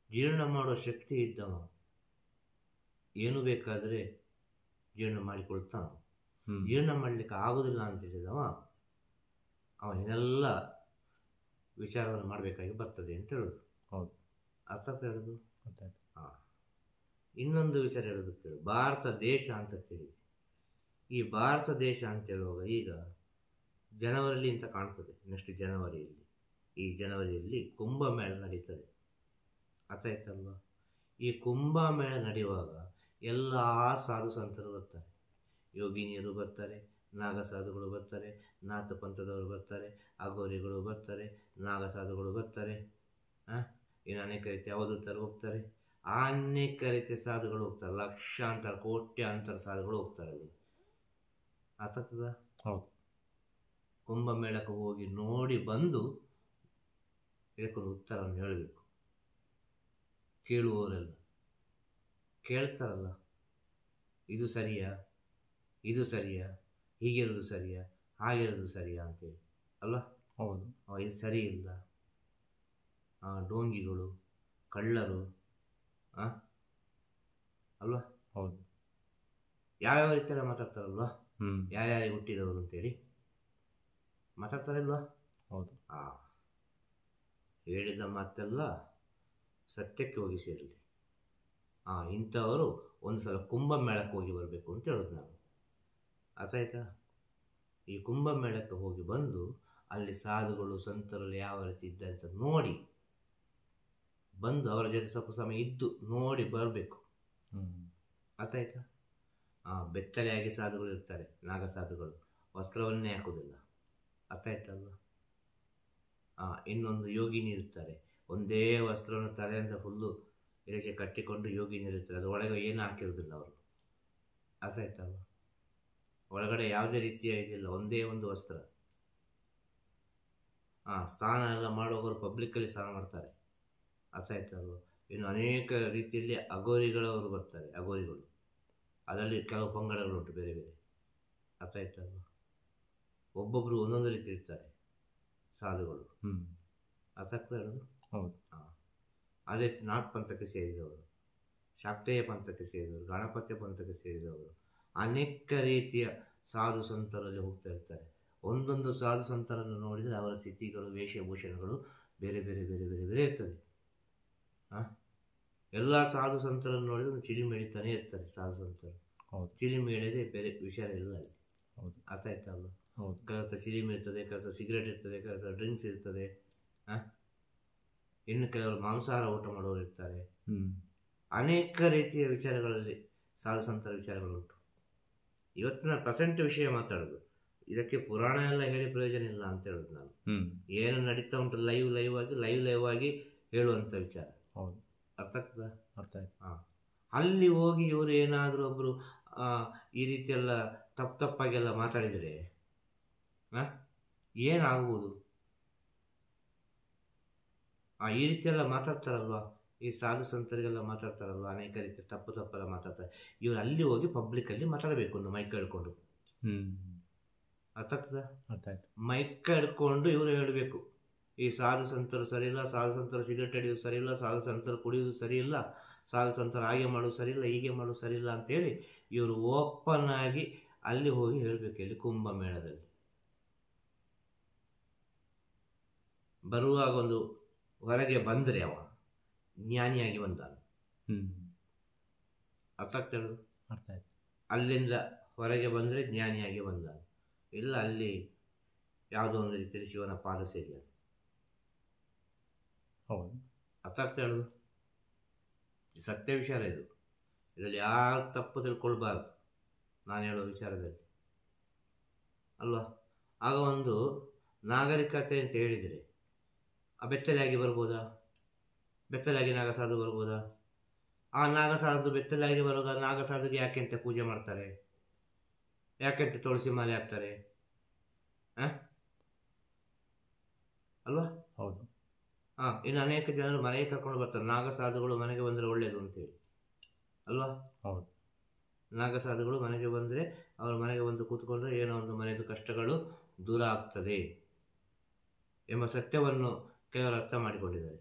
ಜೀರ್ಣ ಮಾಡುವ ಶಕ್ತಿ ಇದ್ದವ ಏನು ಬೇಕಾದರೆ ಜೀರ್ಣ ಮಾಡಿಕೊಳ್ತಾನ. ಜೀರ್ಣ ಮಾಡಲಿಕ್ಕೆ ಆಗೋದಿಲ್ಲ ಅಂತ ಹೇಳಿದವ ಅವನ್ನೆಲ್ಲ ವಿಚಾರವನ್ನು ಮಾಡಬೇಕಾಗಿ ಬರ್ತದೆ ಅಂತ ಹೇಳೋದು. ಹೌದು, ಅರ್ಥ ಆಗ್ತಾ ಹೇಳೋದು? ಹಾಂ. ಇನ್ನೊಂದು ವಿಚಾರ ಹೇಳೋದು ಕೇಳು. ಭಾರತ ದೇಶ ಅಂತ ಕೇಳಿ, ಈ ಭಾರತ ದೇಶ ಅಂತ ಹೇಳುವಾಗ ಈಗ ಜನವರಿಯಲ್ಲಿ ಅಂತ ಕಾಣ್ತದೆ, ನೆಕ್ಸ್ಟ್ ಜನವರಿಯಲ್ಲಿ, ಈ ಜನವರಿಯಲ್ಲಿ ಕುಂಭಮೇಳ ನಡೀತದೆ. ಅರ್ಥ ಆಯ್ತಲ್ವ? ಈ ಕುಂಭಮೇಳ ನಡೆಯುವಾಗ ಎಲ್ಲ ಸಾಧು ಸಂತರು ಬರ್ತಾರೆ, ಯೋಗಿನಿಯರು ಬರ್ತಾರೆ, ನಾಗಸಾಧುಗಳು ಬರ್ತಾರೆ, ನಾಥ ಪಂಥದವರು ಬರ್ತಾರೆ, ಅಘೋರಿಗಳು ಬರ್ತಾರೆ, ನಾಗಸಾಧುಗಳು ಬರ್ತಾರೆ, ಇನ್ನು ಅನೇಕ ರೀತಿಯ ಅವಧೂತರು ಹೋಗ್ತಾರೆ, ಅನೇಕ ರೀತಿಯ ಸಾಧುಗಳು ಹೋಗ್ತಾರೆ, ಲಕ್ಷಾಂತರ ಕೋಟ್ಯಾಂತರ ಸಾಧುಗಳು ಹೋಗ್ತಾರೆ ಅಲ್ಲಿ. ಅರ್ಥ ಆಗ್ತದ? ಹೌದು. ಕುಂಭಮೇಳಕ್ಕೆ ಹೋಗಿ ನೋಡಿ ಬಂದು ಇದಕ್ಕೊಂದು ಉತ್ತರವನ್ನು ಹೇಳಬೇಕು. ಕೇಳುವವರೆಲ್ಲ ಕೇಳ್ತಾರಲ್ಲ, ಇದು ಸರಿಯಾ, ಇದು ಸರಿಯಾ, ಹೀಗಿರೋದು ಸರಿಯಾ, ಹಾಗಿರೋದು ಸರಿಯಾ ಅಂತೇಳಿ ಅಲ್ವಾ? ಹೌದು. ಇದು ಸರಿ ಇಲ್ಲ, ಡೋಂಗಿಗಳು, ಕಳ್ಳರು ಅಲ್ವಾ? ಹೌದು. ಯಾವ್ಯಾವ ರೀತಿಯೆಲ್ಲ ಮಾತಾಡ್ತಾರಲ್ವಾ, ಯಾರ್ಯಾರಿಗೆ ಹುಟ್ಟಿದವರು ಅಂತೇಳಿ ಮಾತಾಡ್ತಾರಲ್ವಾ? ಹೌದು. ಹೇಳಿದ ಮಾತೆಲ್ಲ ಸತ್ಯಕ್ಕೆ ಹೋಗಿ ಸೇರಲಿ. ಇಂಥವರು ಒಂದು ಸಲ ಕುಂಭಮೇಳಕ್ಕೆ ಹೋಗಿ ಬರಬೇಕು ಅಂತ ಹೇಳೋದು ನಾವು. ಅರ್ಥ ಆಯ್ತಾ? ಈ ಕುಂಭಮೇಳಕ್ಕೆ ಹೋಗಿ ಬಂದು ಅಲ್ಲಿ ಸಾಧುಗಳು ಸಂತರಲ್ಲಿ ಯಾವ ರೀತಿ ಇದ್ದಾರೆ ಅಂತ ನೋಡಿ ಬಂದು ಅವರ ಜೊತೆ ಸ್ವಲ್ಪ ಸಮಯ ಇದ್ದು ನೋಡಿ ಬರಬೇಕು. ಅರ್ಥ ಆಯ್ತಾ? ಬೆತ್ತಲೆಯಾಗಿ ಸಾಧುಗಳು ಇರ್ತಾರೆ, ನಾಗ ಸಾಧುಗಳು ವಸ್ತ್ರವನ್ನೇ ಹಾಕೋದಿಲ್ಲ. ಅರ್ಥ ಆಯ್ತಲ್ವ? ಇನ್ನೊಂದು ಯೋಗಿನಿ ಇರ್ತಾರೆ, ಒಂದೇ ವಸ್ತ್ರವನ್ನು ತಲೆಯಿಂದ ಫುಲ್ಲು ಇದಕ್ಕೆ ಕಟ್ಟಿಕೊಂಡು ಯೋಗಿನಿ ಇರ್ತಾರೆ, ಅದು ಒಳಗೆ ಏನು ಹಾಕಿರೋದಿಲ್ಲ ಅವರು. ಅರ್ಥ ಆಯ್ತಲ್ವ? ಒಳಗಡೆ ಯಾವುದೇ ರೀತಿಯ ಇದಿಲ್ಲ, ಒಂದೇ ಒಂದು ವಸ್ತ್ರ. ಸ್ನಾನ ಎಲ್ಲ ಮಾಡುವವರು ಪಬ್ಲಿಕ್ಕಲ್ಲಿ ಸ್ನಾನ ಮಾಡ್ತಾರೆ. ಅರ್ಥ ಆಯ್ತಲ್ವ? ಇನ್ನು ಅನೇಕ ರೀತಿಯಲ್ಲಿ ಅಘೋರಿಗಳವರು ಬರ್ತಾರೆ, ಅಘೋರಿಗಳು, ಅದರಲ್ಲಿ ಕೆಲವು ಪಂಗಡಗಳುಂಟು ಬೇರೆ ಬೇರೆ. ಅರ್ಥ ಆಯ್ತಲ್ವ? ಒಬ್ಬೊಬ್ಬರು ಒಂದೊಂದು ರೀತಿ ಇರ್ತಾರೆ ಸಾಧುಗಳು. ಅರ್ಥ ಆಗ್ತಾ ಇರೋದು? ಹೌದು. ಅದೇ ನಾಥ್ ಪಂಥಕ್ಕೆ ಸೇರಿದವರು, ಶಾಕ್ತೇಯ ಪಂಥಕ್ಕೆ ಸೇರಿದವರು, ಗಣಪತ್ಯ ಪಂಥಕ್ಕೆ ಸೇರಿದವರು, ಅನೇಕ ರೀತಿಯ ಸಾಧು ಸಂತರಲ್ಲಿ ಹೋಗ್ತಾ ಇರ್ತಾರೆ. ಒಂದೊಂದು ಸಾಧು ಸಂತರನ್ನು ನೋಡಿದರೆ ಅವರ ಸ್ಥಿತಿಗಳು, ವೇಷಭೂಷಣಗಳು ಬೇರೆ ಬೇರೆ ಬೇರೆ ಬೇರೆ ಬೇರೆ ಇರ್ತದೆ. ಎಲ್ಲ ಸಾಧು ಸಂತರನ್ನು ನೋಡಿದ್ರೆ ಒಂದು ಚಿಲಿಮೆ ಎಳಿತಾನೆ ಇರ್ತಾರೆ ಸಾಧು ಸಂತರು. ಚಿಲಿಮೆ ಎಳೆದೇ ಬೇರೆ ವಿಚಾರ ಇಲ್ಲ ಅಲ್ಲಿ. ಅರ್ಥ ಆಯ್ತಲ್ಲ? ಕೆಲಸ ಚಿಲಿಮೆ ಇರ್ತದೆ, ಕೆಲಸ ಸಿಗರೇಟ್ ಇರ್ತದೆ, ಕೆಲಸ ಡ್ರಿಂಕ್ಸ್ ಇರ್ತದೆ, ಇನ್ನು ಕೆಲವರು ಮಾಂಸಾಹಾರ ಊಟ ಮಾಡುವವರು ಇರ್ತಾರೆ. ಅನೇಕ ರೀತಿಯ ವಿಚಾರಗಳಲ್ಲಿ ಸಾಧು ಸಂತರ ವಿಚಾರಗಳುಂಟು. ಇವತ್ತಿನ ಪ್ರೆಸೆಂಟ್ ವಿಷಯ ಮಾತಾಡೋದು, ಇದಕ್ಕೆ ಪುರಾಣ ಎಲ್ಲ ಹೇಳಿ ಪ್ರಯೋಜನ ಇಲ್ಲ ಅಂತ ಹೇಳೋದು ನಾನು. ಏನು ನಡೀತಾ ಉಂಟು ಲೈವ್ ಆಗಿ ಹೇಳುವಂಥ ವಿಚಾರ. ಅರ್ಥ ಆಗ್ತದ? ಅರ್ಥ ಆಯ್ತು. ಅಲ್ಲಿ ಹೋಗಿ ಇವರು ಏನಾದರೂ ಒಬ್ಬರು ಈ ರೀತಿಯೆಲ್ಲ ತಪ್ಪಾಗೆಲ್ಲ ಮಾತಾಡಿದರೆ ಏನಾಗ್ಬೋದು? ಈ ರೀತಿಯೆಲ್ಲ ಮಾತಾಡ್ತಾರಲ್ವ, ಈ ಸಾಧು ಸಂತರಿಗೆಲ್ಲ ಮಾತಾಡ್ತಾರಲ್ವ, ಅನೇಕ ರೀತಿ ತಪ್ಪೆಲ್ಲ ಮಾತಾಡ್ತಾರೆ. ಇವ್ರು ಅಲ್ಲಿ ಹೋಗಿ ಪಬ್ಲಿಕ್ಕಲ್ಲಿ ಮಾತಾಡಬೇಕು ಒಂದು ಮೈಕ್ ಹಿಡ್ಕೊಂಡು. ಅರ್ಥ ಆಗ್ತದ? ಅರ್ಥ ಆಯ್ತು. ಮೈಕ್ ಹಿಡ್ಕೊಂಡು ಇವರು ಹೇಳಬೇಕು, ಈ ಸಾಧು ಸಂತರು ಸರಿ ಇಲ್ಲ, ಸಾಧು ಸಂತರು ಸಿಗರೇಟ್ ಹಿಡಿಯೋದು ಸರಿ ಇಲ್ಲ, ಸಾಧು ಸಂತರು ಕುಡಿಯೋದು ಸರಿ ಇಲ್ಲ, ಸಾಧು ಸಂತರು ಹಾಗೆ ಮಾಡೋದು ಸರಿ ಇಲ್ಲ, ಹೀಗೆ ಮಾಡೋದು ಸರಿ ಇಲ್ಲ ಅಂತೇಳಿ ಇವರು ಓಪನ್ ಆಗಿ ಅಲ್ಲಿ ಹೋಗಿ ಹೇಳಬೇಕು. ಇಲ್ಲಿ ಕುಂಭಮೇಳದಲ್ಲಿ ಬರುವಾಗ ಒಂದು ಹೊರಗೆ ಬಂದರೆ ಅವ ಜ್ಞಾನಿಯಾಗಿ ಬಂದಾನು. ಅರ್ಥ ಆಗ್ತಾ ಹೇಳೋದು? ಅರ್ಥ ಆಯ್ತು. ಅಲ್ಲಿಂದ ಹೊರಗೆ ಬಂದರೆ ಜ್ಞಾನಿಯಾಗಿ ಬಂದಾನು, ಇಲ್ಲ ಅಲ್ಲಿ ಯಾವುದೋ ಒಂದು ರೀತಿಯಲ್ಲಿ ಶಿವನ ಪಾದ ಸೇರಿಯ. ಹೌದು. ಅರ್ಥ ಆಗ್ತಾ ಹೇಳೋದು? ಸತ್ಯ ವಿಚಾರ ಇದು. ಇದರಲ್ಲಿ ಯಾರು ತಪ್ಪು ತಿಳ್ಕೊಳ್ಬಾರ್ದು ನಾನು ಹೇಳೋ ವಿಚಾರದಲ್ಲಿ, ಅಲ್ವಾ? ಆಗ ಒಂದು ನಾಗರಿಕತೆ ಅಂತ ಹೇಳಿದರೆ ಬೆತ್ತಲೆಯಾಗಿ ಬರ್ಬೋದಾ? ಬೆತ್ತಲೆಯಾಗಿ ನಾಗಸಾಧು ಬರ್ಬೋದಾ? ಆ ನಾಗಸಾಧು ಬೆತ್ತಲೆಯಾಗಿ ಬರುವಾಗ ನಾಗಸಾಧುಗೆ ಯಾಕೆಂತ ಪೂಜೆ ಮಾಡ್ತಾರೆ, ಯಾಕೆಂತ ತುಳಸಿ ಮಾಲೆ ಹಾಕ್ತಾರೆ, ಅಲ್ವಾ? ಹೌದು. ಇನ್ನು ಅನೇಕ ಜನರು ಮನೆಗೆ ಕರ್ಕೊಂಡು ಬರ್ತಾರೆ, ನಾಗಸಾಧುಗಳು ಮನೆಗೆ ಬಂದರೆ ಒಳ್ಳೆಯದು ಅಂತೇಳಿ, ಅಲ್ವಾ? ಹೌದು. ನಾಗಸಾಧುಗಳು ಮನೆಗೆ ಬಂದರೆ ಅವ್ರ ಮನೆಗೆ ಬಂದು ಕೂತ್ಕೊಂಡ್ರೆ ಏನೋ ಒಂದು ಮನೆಯದು ಕಷ್ಟಗಳು ದೂರ ಆಗ್ತದೆ ಎಂಬ ಸತ್ಯವನ್ನು ಕೆಲವರು ಅರ್ಥ ಮಾಡಿಕೊಂಡಿದ್ದಾರೆ.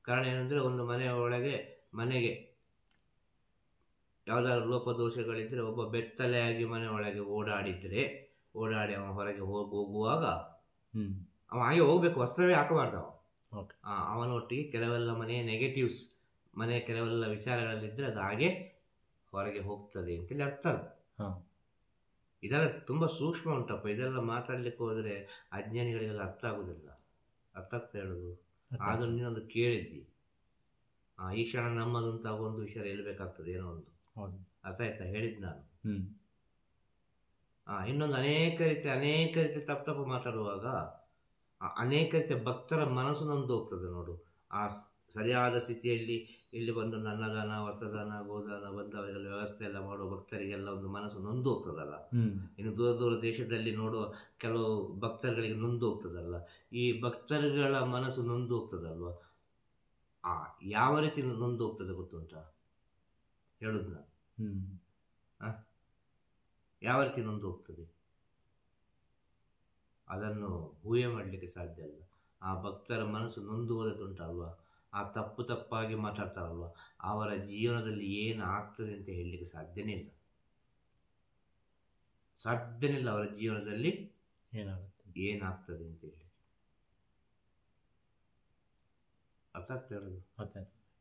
ಕಾರಣ ಏನಂದರೆ, ಒಂದು ಮನೆಯ ಒಳಗೆ ಮನೆಗೆ ಯಾವುದಾದ್ರು ಲೋಪದೋಷಗಳಿದ್ದರೆ ಒಬ್ಬ ಬೆತ್ತಲೆಯಾಗಿ ಮನೆ ಒಳಗೆ ಓಡಾಡಿ ಅವ ಹೊರಗೆ ಹೋಗುವಾಗ ಅವ ಹಾಗೆ ಹೋಗ್ಬೇಕು, ವಸ್ತ್ರವೇ ಹಾಕಬಾರ್ದು ಅವ. ಅವನೊಟ್ಟಿಗೆ ಕೆಲವೆಲ್ಲ ಮನೆಯ ನೆಗೆಟಿವ್ಸ್, ಮನೆಯ ಕೆಲವೆಲ್ಲ ವಿಚಾರಗಳಲ್ಲಿದ್ದರೆ ಅದು ಹಾಗೆ ಹೊರಗೆ ಹೋಗ್ತದೆ ಅಂತೇಳಿ ಅರ್ಥ. ಇದೆಲ್ಲ ತುಂಬ ಸೂಕ್ಷ್ಮ ಉಂಟಪ್ಪ, ಇದೆಲ್ಲ ಮಾತಾಡ್ಲಿಕ್ಕೆ ಹೋದರೆ ಅಜ್ಞಾನಿಗಳಿಗೆಲ್ಲ ಅರ್ಥ ಆಗುದಿಲ್ಲ. ಅರ್ಥ ಆಗ್ತಾ ಹೇಳೋದು? ಆದರೂ ನೀನೊಂದು ಕೇಳಿದ್ದಿ, ಈ ಕ್ಷಣ ನಮ್ಮದಂತ ಒಂದು ವಿಷಯ ಹೇಳ್ಬೇಕಾಗ್ತದೆ, ಏನೋ ಒಂದು. ಅರ್ಥ ಆಯ್ತಾ? ಹೇಳಿದ್ ನಾನು. ಇನ್ನೊಂದು ಅನೇಕ ರೀತಿ ತಪ್ಪು ಮಾತಾಡುವಾಗ ಅನೇಕ ರೀತಿಯ ಭಕ್ತರ ಮನಸ್ಸು ನೊಂದು ಹೋಗ್ತದೆ ನೋಡು. ಆ ಸರಿಯಾದ ಸ್ಥಿತಿಯಲ್ಲಿ ಇಲ್ಲಿ ಬಂದು ಅನ್ನದಾನ, ವಸ್ತ್ರದಾನ, ಗೋದಾನ ಬಂದವರಿಗೆಲ್ಲ ವ್ಯವಸ್ಥೆ ಎಲ್ಲ ಮಾಡುವ ಭಕ್ತರಿಗೆಲ್ಲ ಒಂದು ಮನಸ್ಸು ನೊಂದು ಹೋಗ್ತದಲ್ಲ. ಇನ್ನು ದೂರ ದೇಶದಲ್ಲಿ ನೋಡುವ ಕೆಲವು ಭಕ್ತರುಗಳಿಗೆ ನೊಂದು ಹೋಗ್ತದಲ್ಲ, ಈ ಭಕ್ತರುಗಳ ಮನಸ್ಸು ನೊಂದು ಹೋಗ್ತದಲ್ವ. ಯಾವ ರೀತಿ ನೊಂದು ಹೋಗ್ತದೆ ಗೊತ್ತುಂಟಾ ಹೇಳುದು ನಾನು? ಯಾವ ರೀತಿ ನೊಂದು ಹೋಗ್ತದೆ ಅದನ್ನು ಊಹೆ ಮಾಡಲಿಕ್ಕೆ ಸಾಧ್ಯ ಅಲ್ಲ. ಆ ಭಕ್ತರ ಮನಸ್ಸು ನೊಂದು ಹೋದದುಂಟಲ್ವ, ಆ ತಪ್ಪಾಗಿ ಮಾತಾಡ್ತಾರಲ್ವ, ಅವರ ಜೀವನದಲ್ಲಿ ಏನು ಆಗ್ತದೆ ಅಂತ ಹೇಳಲಿಕ್ಕೆ ಸಾಧ್ಯನೇ ಇಲ್ಲ. ಅವರ ಜೀವನದಲ್ಲಿ ಏನಾಗ್ತದೆ ಅಂತ ಹೇಳಿ. ಅರ್ಥ ಆಗ್ತಾ ಇರೋದು?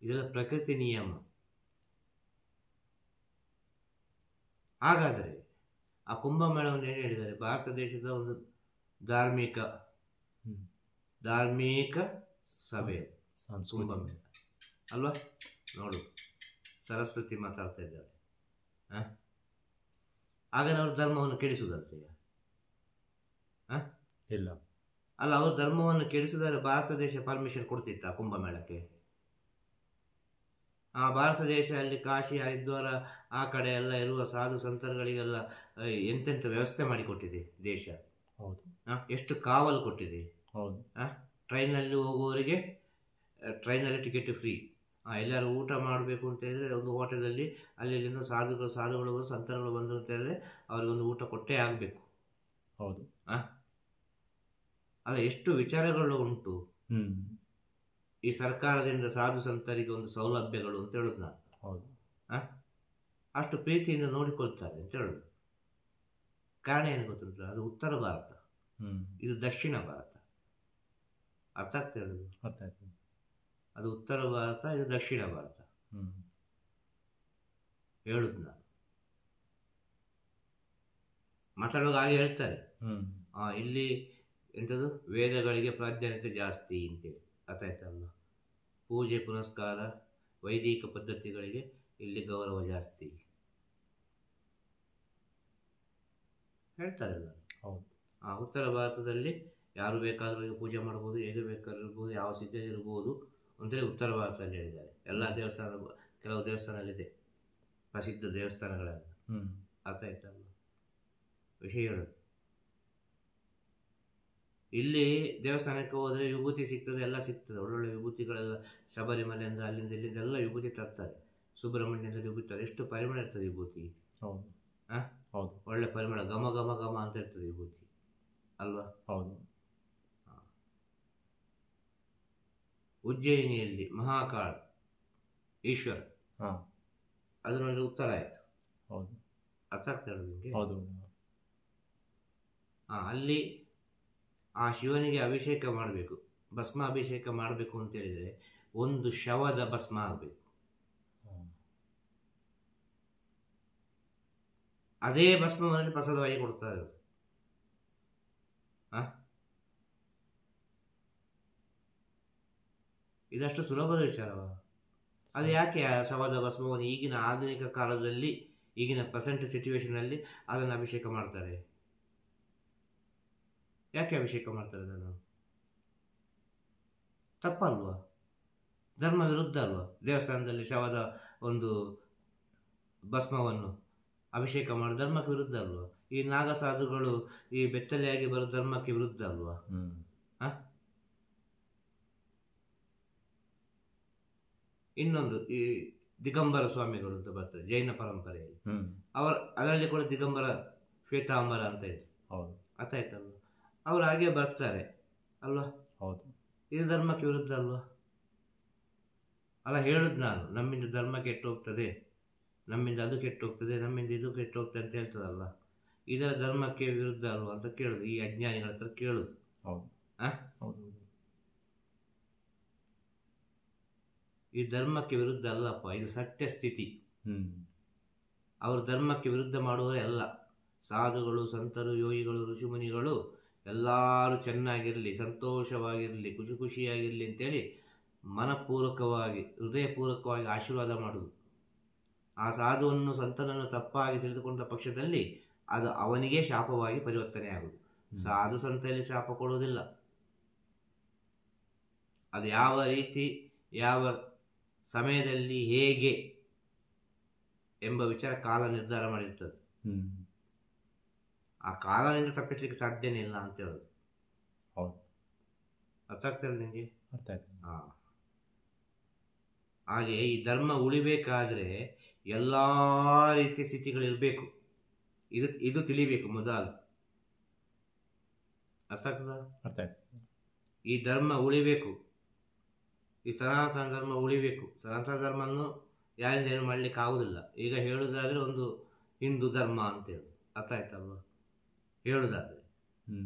ಇದೆಲ್ಲ ಪ್ರಕೃತಿ ನಿಯಮ. ಹಾಗಾದರೆ ಆ ಕುಂಭಮೇಳವನ್ನು ಏನು ಹೇಳಿದ್ದಾರೆ? ಭಾರತ ದೇಶದ ಒಂದು ಧಾರ್ಮಿಕ ಸಭೆ ಕುಂಭಮೇಳ ಅಲ್ವಾ? ನೋಡು, ಸರಸ್ವತಿ ಮಾತಾಡ್ತಾ ಇದ್ದಾರೆ. ಆಗ ಅವರು ಧರ್ಮವನ್ನು ಕೆಡಿಸುವುದಂತೆ ಇಲ್ಲ ಅಲ್ಲ, ಅವರು ಧರ್ಮವನ್ನು ಕೆಡಿಸಿದರೆ ಭಾರತ ದೇಶ ಪರ್ಮಿಷನ್ ಕೊಡ್ತಿತ್ತ ಕುಂಭಮೇಳಕ್ಕೆ? ಭಾರತ ದೇಶ ಅಲ್ಲಿ ಕಾಶಿ, ಹರಿದ್ವಾರ ಆ ಕಡೆ ಎಲ್ಲ ಇರುವ ಸಾಧು ಸಂತರುಗಳಿಗೆಲ್ಲ ಎಂತೆಂಥ ವ್ಯವಸ್ಥೆ ಮಾಡಿಕೊಟ್ಟಿದೆ ದೇಶ. ಹೌದು. ಎಷ್ಟು ಕಾವಲು ಕೊಟ್ಟಿದೆ. ಹೌದು. ಟ್ರೈನಲ್ಲಿ ಹೋಗುವವರಿಗೆ ಟ್ರೈನಲ್ಲಿ ಟಿಕೆಟ್ ಫ್ರೀ. ಎಲ್ಲರೂ ಊಟ ಮಾಡಬೇಕು ಅಂತ ಹೇಳಿದ್ರೆ ಒಂದು ಹೋಟೆಲಲ್ಲಿ ಅಲ್ಲಿಂದ ಸಾಧುಗಳು ಬಂದು ಸಂತರುಗಳು ಬಂದರು ಅಂತ ಹೇಳಿದ್ರೆ ಅವ್ರಿಗೊಂದು ಊಟ ಕೊಟ್ಟೇ ಆಗಬೇಕು. ಹೌದು. ಅಲ್ಲ, ಎಷ್ಟು ವಿಚಾರಗಳು ಉಂಟು ಈ ಸರ್ಕಾರದಿಂದ ಸಾಧು ಸಂತರಿಗೆ ಒಂದು ಸೌಲಭ್ಯಗಳು ಅಂತ ಹೇಳುದು ನಾನು. ಹೌದು. ಅಷ್ಟು ಪ್ರೀತಿಯಿಂದ ನೋಡಿಕೊಳ್ತಾರೆ ಅಂತ ಹೇಳುದು. ಕಾರಣ ಏನು ಗೊತ್ತುಂಟ? ಅದು ಉತ್ತರ ಭಾರತ, ಇದು ದಕ್ಷಿಣ ಭಾರತ. ಅರ್ಥ ಆಗ್ತಾ ಹೇಳುದು? ಅರ್ಥ ಆಯ್ತು. ಅದು ಉತ್ತರ ಭಾರತ, ಇದು ದಕ್ಷಿಣ ಭಾರತ ಹೇಳುದು ನಾನು. ಮಾತಾಡುವಾಗ ಹಾಗೆ ಹೇಳ್ತಾರೆ, ಇಲ್ಲಿ ಎಂಥದ್ದು ವೇದಗಳಿಗೆ ಪ್ರಾಧಾನ್ಯತೆ ಜಾಸ್ತಿ ಅಂತೇಳಿ. ಅರ್ಥ ಆಯ್ತಲ್ಲ? ಪೂಜೆ ಪುನಸ್ಕಾರ ವೈದಿಕ ಪದ್ಧತಿಗಳಿಗೆ ಇಲ್ಲಿ ಗೌರವ ಜಾಸ್ತಿ ಹೇಳ್ತಾರಲ್ಲ. ಹೌದು. ಉತ್ತರ ಭಾರತದಲ್ಲಿ ಯಾರು ಬೇಕಾದರೂ ಪೂಜೆ ಮಾಡ್ಬೋದು, ಹೇಗೆ ಬೇಕಾದ್ರೂ ಇರ್ಬೋದು, ಯಾವ ಸ್ಥಿತಿಯಲ್ಲಿ ಇರ್ಬೋದು ಅಂತೇಳಿ ಉತ್ತರ ಭಾರತದಲ್ಲಿ ಹೇಳಿದ್ದಾರೆ. ಎಲ್ಲ ದೇವಸ್ಥಾನ, ಕೆಲವು ದೇವಸ್ಥಾನದಲ್ಲಿದೆ ಪ್ರಸಿದ್ಧ ದೇವಸ್ಥಾನಗಳೆಲ್ಲ. ಅರ್ಥ ಆಯ್ತಲ್ಲ ವಿಷಯ ಹೇಳೋದು? ಇಲ್ಲಿ ದೇವಸ್ಥಾನಕ್ಕೆ ಹೋದರೆ ವಿಭೂತಿ ಸಿಗ್ತದೆ, ಎಲ್ಲ ಸಿಗ್ತದೆ, ಒಳ್ಳೊಳ್ಳೆ ವಿಭೂತಿಗಳೆಲ್ಲ. ಶಬರಿಮಲೆಯಿಂದ ಅಲ್ಲಿಂದ ಇಲ್ಲಿಂದ ಎಲ್ಲ ವಿಭೂತಿ ತರ್ತಾರೆ. ಸುಬ್ರಹ್ಮಣ್ಯದಿಂದ ವಿಭೂತಿ ತರ್ತಾರೆ. ಎಷ್ಟು ಪರಿಮಳ ಇರ್ತದೆ ವಿಭೂತಿ. ಹೌದು. ಹೌದು. ಒಳ್ಳೆ ಪರಿಮಳ, ಘಮ ಘಮ ಘಮ ಅಂತ ಇರ್ತದೆ ವಿಭೂತಿ ಅಲ್ವಾ. ಹೌದು. ಉಜ್ಜಯಿನಿಯಲ್ಲಿ ಮಹಾಕಾಳ ಈಶ್ವರ, ಅದು ನೋಡಿದ್ರೆ ಉತ್ತರ ಆಯಿತು. ಹೌದು. ಅರ್ಥ ಆಗ್ತಾ ಇರೋದು ನಿಮಗೆ? ಹೌದು. ಅಲ್ಲಿ ಆ ಶಿವನಿಗೆ ಅಭಿಷೇಕ ಮಾಡಬೇಕು, ಭಸ್ಮ ಅಭಿಷೇಕ ಮಾಡಬೇಕು ಅಂತ ಹೇಳಿದರೆ ಒಂದು ಶವದ ಭಸ್ಮ ಆಗಬೇಕು. ಅದೇ ಭಸ್ಮವನ್ನು ಪ್ರಸಾದವಾಗಿ ಕೊಡ್ತಾ ಇರೋದು. ಇದಷ್ಟು ಸುಲಭದ ವಿಚಾರವ? ಅದು ಯಾಕೆ ಆ ಶವದ ಭಸ್ಮವನ್ನು ಈಗಿನ ಆಧುನಿಕ ಕಾಲದಲ್ಲಿ, ಈಗಿನ ಪ್ರೆಸೆಂಟ್ ಸಿಚುವೇಶನಲ್ಲಿ ಅದನ್ನು ಅಭಿಷೇಕ ಮಾಡ್ತಾರೆ? ಯಾಕೆ ಅಭಿಷೇಕ ಮಾಡ್ತಾರೆ? ಅದನ್ನು ತಪ್ಪಲ್ವಾ? ಧರ್ಮ ವಿರುದ್ಧ ಅಲ್ವಾ? ದೇವಸ್ಥಾನದಲ್ಲಿ ಶವದ ಒಂದು ಭಸ್ಮವನ್ನು ಅಭಿಷೇಕ ಮಾಡೋ ಧರ್ಮಕ್ಕೆ ವಿರುದ್ಧ ಅಲ್ವಾ? ಈ ನಾಗಸಾಧುಗಳು ಈ ಬೆತ್ತಲೆಯಾಗಿ ಬರೋ ಧರ್ಮಕ್ಕೆ ವಿರುದ್ಧ ಅಲ್ವಾ? ಇನ್ನೊಂದು, ಈ ದಿಗಂಬರ ಸ್ವಾಮಿಗಳು ಅಂತ ಬರ್ತಾರೆ ಜೈನ ಪರಂಪರೆಯಲ್ಲಿ, ಅದರಲ್ಲಿ ಕೂಡ ದಿಗಂಬರ ಶ್ವೇತಾಂಬರ ಅಂತ ಇದೆ. ಅರ್ಥ ಆಯ್ತಲ್ವ? ಅವ್ರು ಹಾಗೆ ಬರ್ತಾರೆ ಅಲ್ವಾ? ಹೌದು. ಇದು ಧರ್ಮಕ್ಕೆ ವಿರುದ್ಧ ಅಲ್ವಾ? ಅಲ್ಲ, ಹೇಳುದು ನಾನು, ನಮ್ಮಿಂದ ಧರ್ಮ ಕೆಟ್ಟು ಹೋಗ್ತದೆ, ನಮ್ಮಿಂದ ಅದು ಕೆಟ್ಟು ಹೋಗ್ತದೆ, ನಮ್ಮಿಂದ ಇದು ಕೆಟ್ಟು ಹೋಗ್ತದೆ ಅಂತ ಹೇಳ್ತದಲ್ಲ, ಇದರ ಧರ್ಮಕ್ಕೆ ವಿರುದ್ಧ ಅಲ್ವಾ ಅಂತ ಕೇಳುದು, ಈ ಅಜ್ಞಾನಿಗಳ ಹತ್ರ ಕೇಳುದು. ಈ ಧರ್ಮಕ್ಕೆ ವಿರುದ್ಧ ಅಲ್ಲಪ್ಪ, ಇದು ಸತ್ಯ ಸ್ಥಿತಿ. ಅವರು ಧರ್ಮಕ್ಕೆ ವಿರುದ್ಧ ಮಾಡುವವರೇ ಅಲ್ಲ. ಸಾಧುಗಳು, ಸಂತರು, ಯೋಗಿಗಳು, ಋಷಿಮುನಿಗಳು ಎಲ್ಲರೂ ಚೆನ್ನಾಗಿರಲಿ, ಸಂತೋಷವಾಗಿರಲಿ, ಖುಷಿ ಖುಷಿಯಾಗಿರಲಿ ಅಂತೇಳಿ ಮನಪೂರ್ವಕವಾಗಿ, ಹೃದಯಪೂರ್ವಕವಾಗಿ ಆಶೀರ್ವಾದ ಮಾಡುವುದು. ಆ ಸಾಧುವನ್ನು, ಸಂತನನ್ನು ತಪ್ಪಾಗಿ ತಿಳಿದುಕೊಂಡ ಪಕ್ಷದಲ್ಲಿ ಅದು ಅವನಿಗೆ ಶಾಪವಾಗಿ ಪರಿವರ್ತನೆ ಆಗುವುದು. ಸಾಧು ಸಂತೆಯಲ್ಲಿ ಶಾಪ ಕೊಡುವುದಿಲ್ಲ. ಅದು ಯಾವ ರೀತಿ, ಯಾವ ಸಮಯದಲ್ಲಿ, ಹೇಗೆ ಎಂಬ ವಿಚಾರ ಕಾಲ ನಿರ್ಧಾರ ಮಾಡಿರ್ತದೆ. ಆ ಕಾಲದಿಂದ ತಪ್ಪಿಸ್ಲಿಕ್ಕೆ ಸಾಧ್ಯನೇ ಇಲ್ಲ ಅಂತ ಹೇಳೋದು. ಅರ್ಥ ಆಗ್ತದೆ ನಿಮಗೆ? ಹಾಗೆ ಈ ಧರ್ಮ ಉಳಿಬೇಕಾದ್ರೆ ಎಲ್ಲ ರೀತಿಯ ಸ್ಥಿತಿಗಳಿರಬೇಕು. ಇದು ತಿಳಿಬೇಕು ಮೊದಲು. ಅರ್ಥ ಆಗ್ತದ? ಈ ಧರ್ಮ ಉಳಿಬೇಕು, ಈ ಸನಾತನ ಧರ್ಮ ಉಳಿಬೇಕು. ಸನಾತನ ಧರ್ಮವನ್ನು ಯಾರಿಂದ ಏನು ಮಾಡಲಿಕ್ಕೆ ಆಗುದಿಲ್ಲ. ಈಗ ಹೇಳುವುದಾದ್ರೆ ಒಂದು ಹಿಂದೂ ಧರ್ಮ ಅಂತೇಳಿ, ಅರ್ಥ ಆಯ್ತಲ್ವ? ಹೇಳುವುದಾದ್ರೆ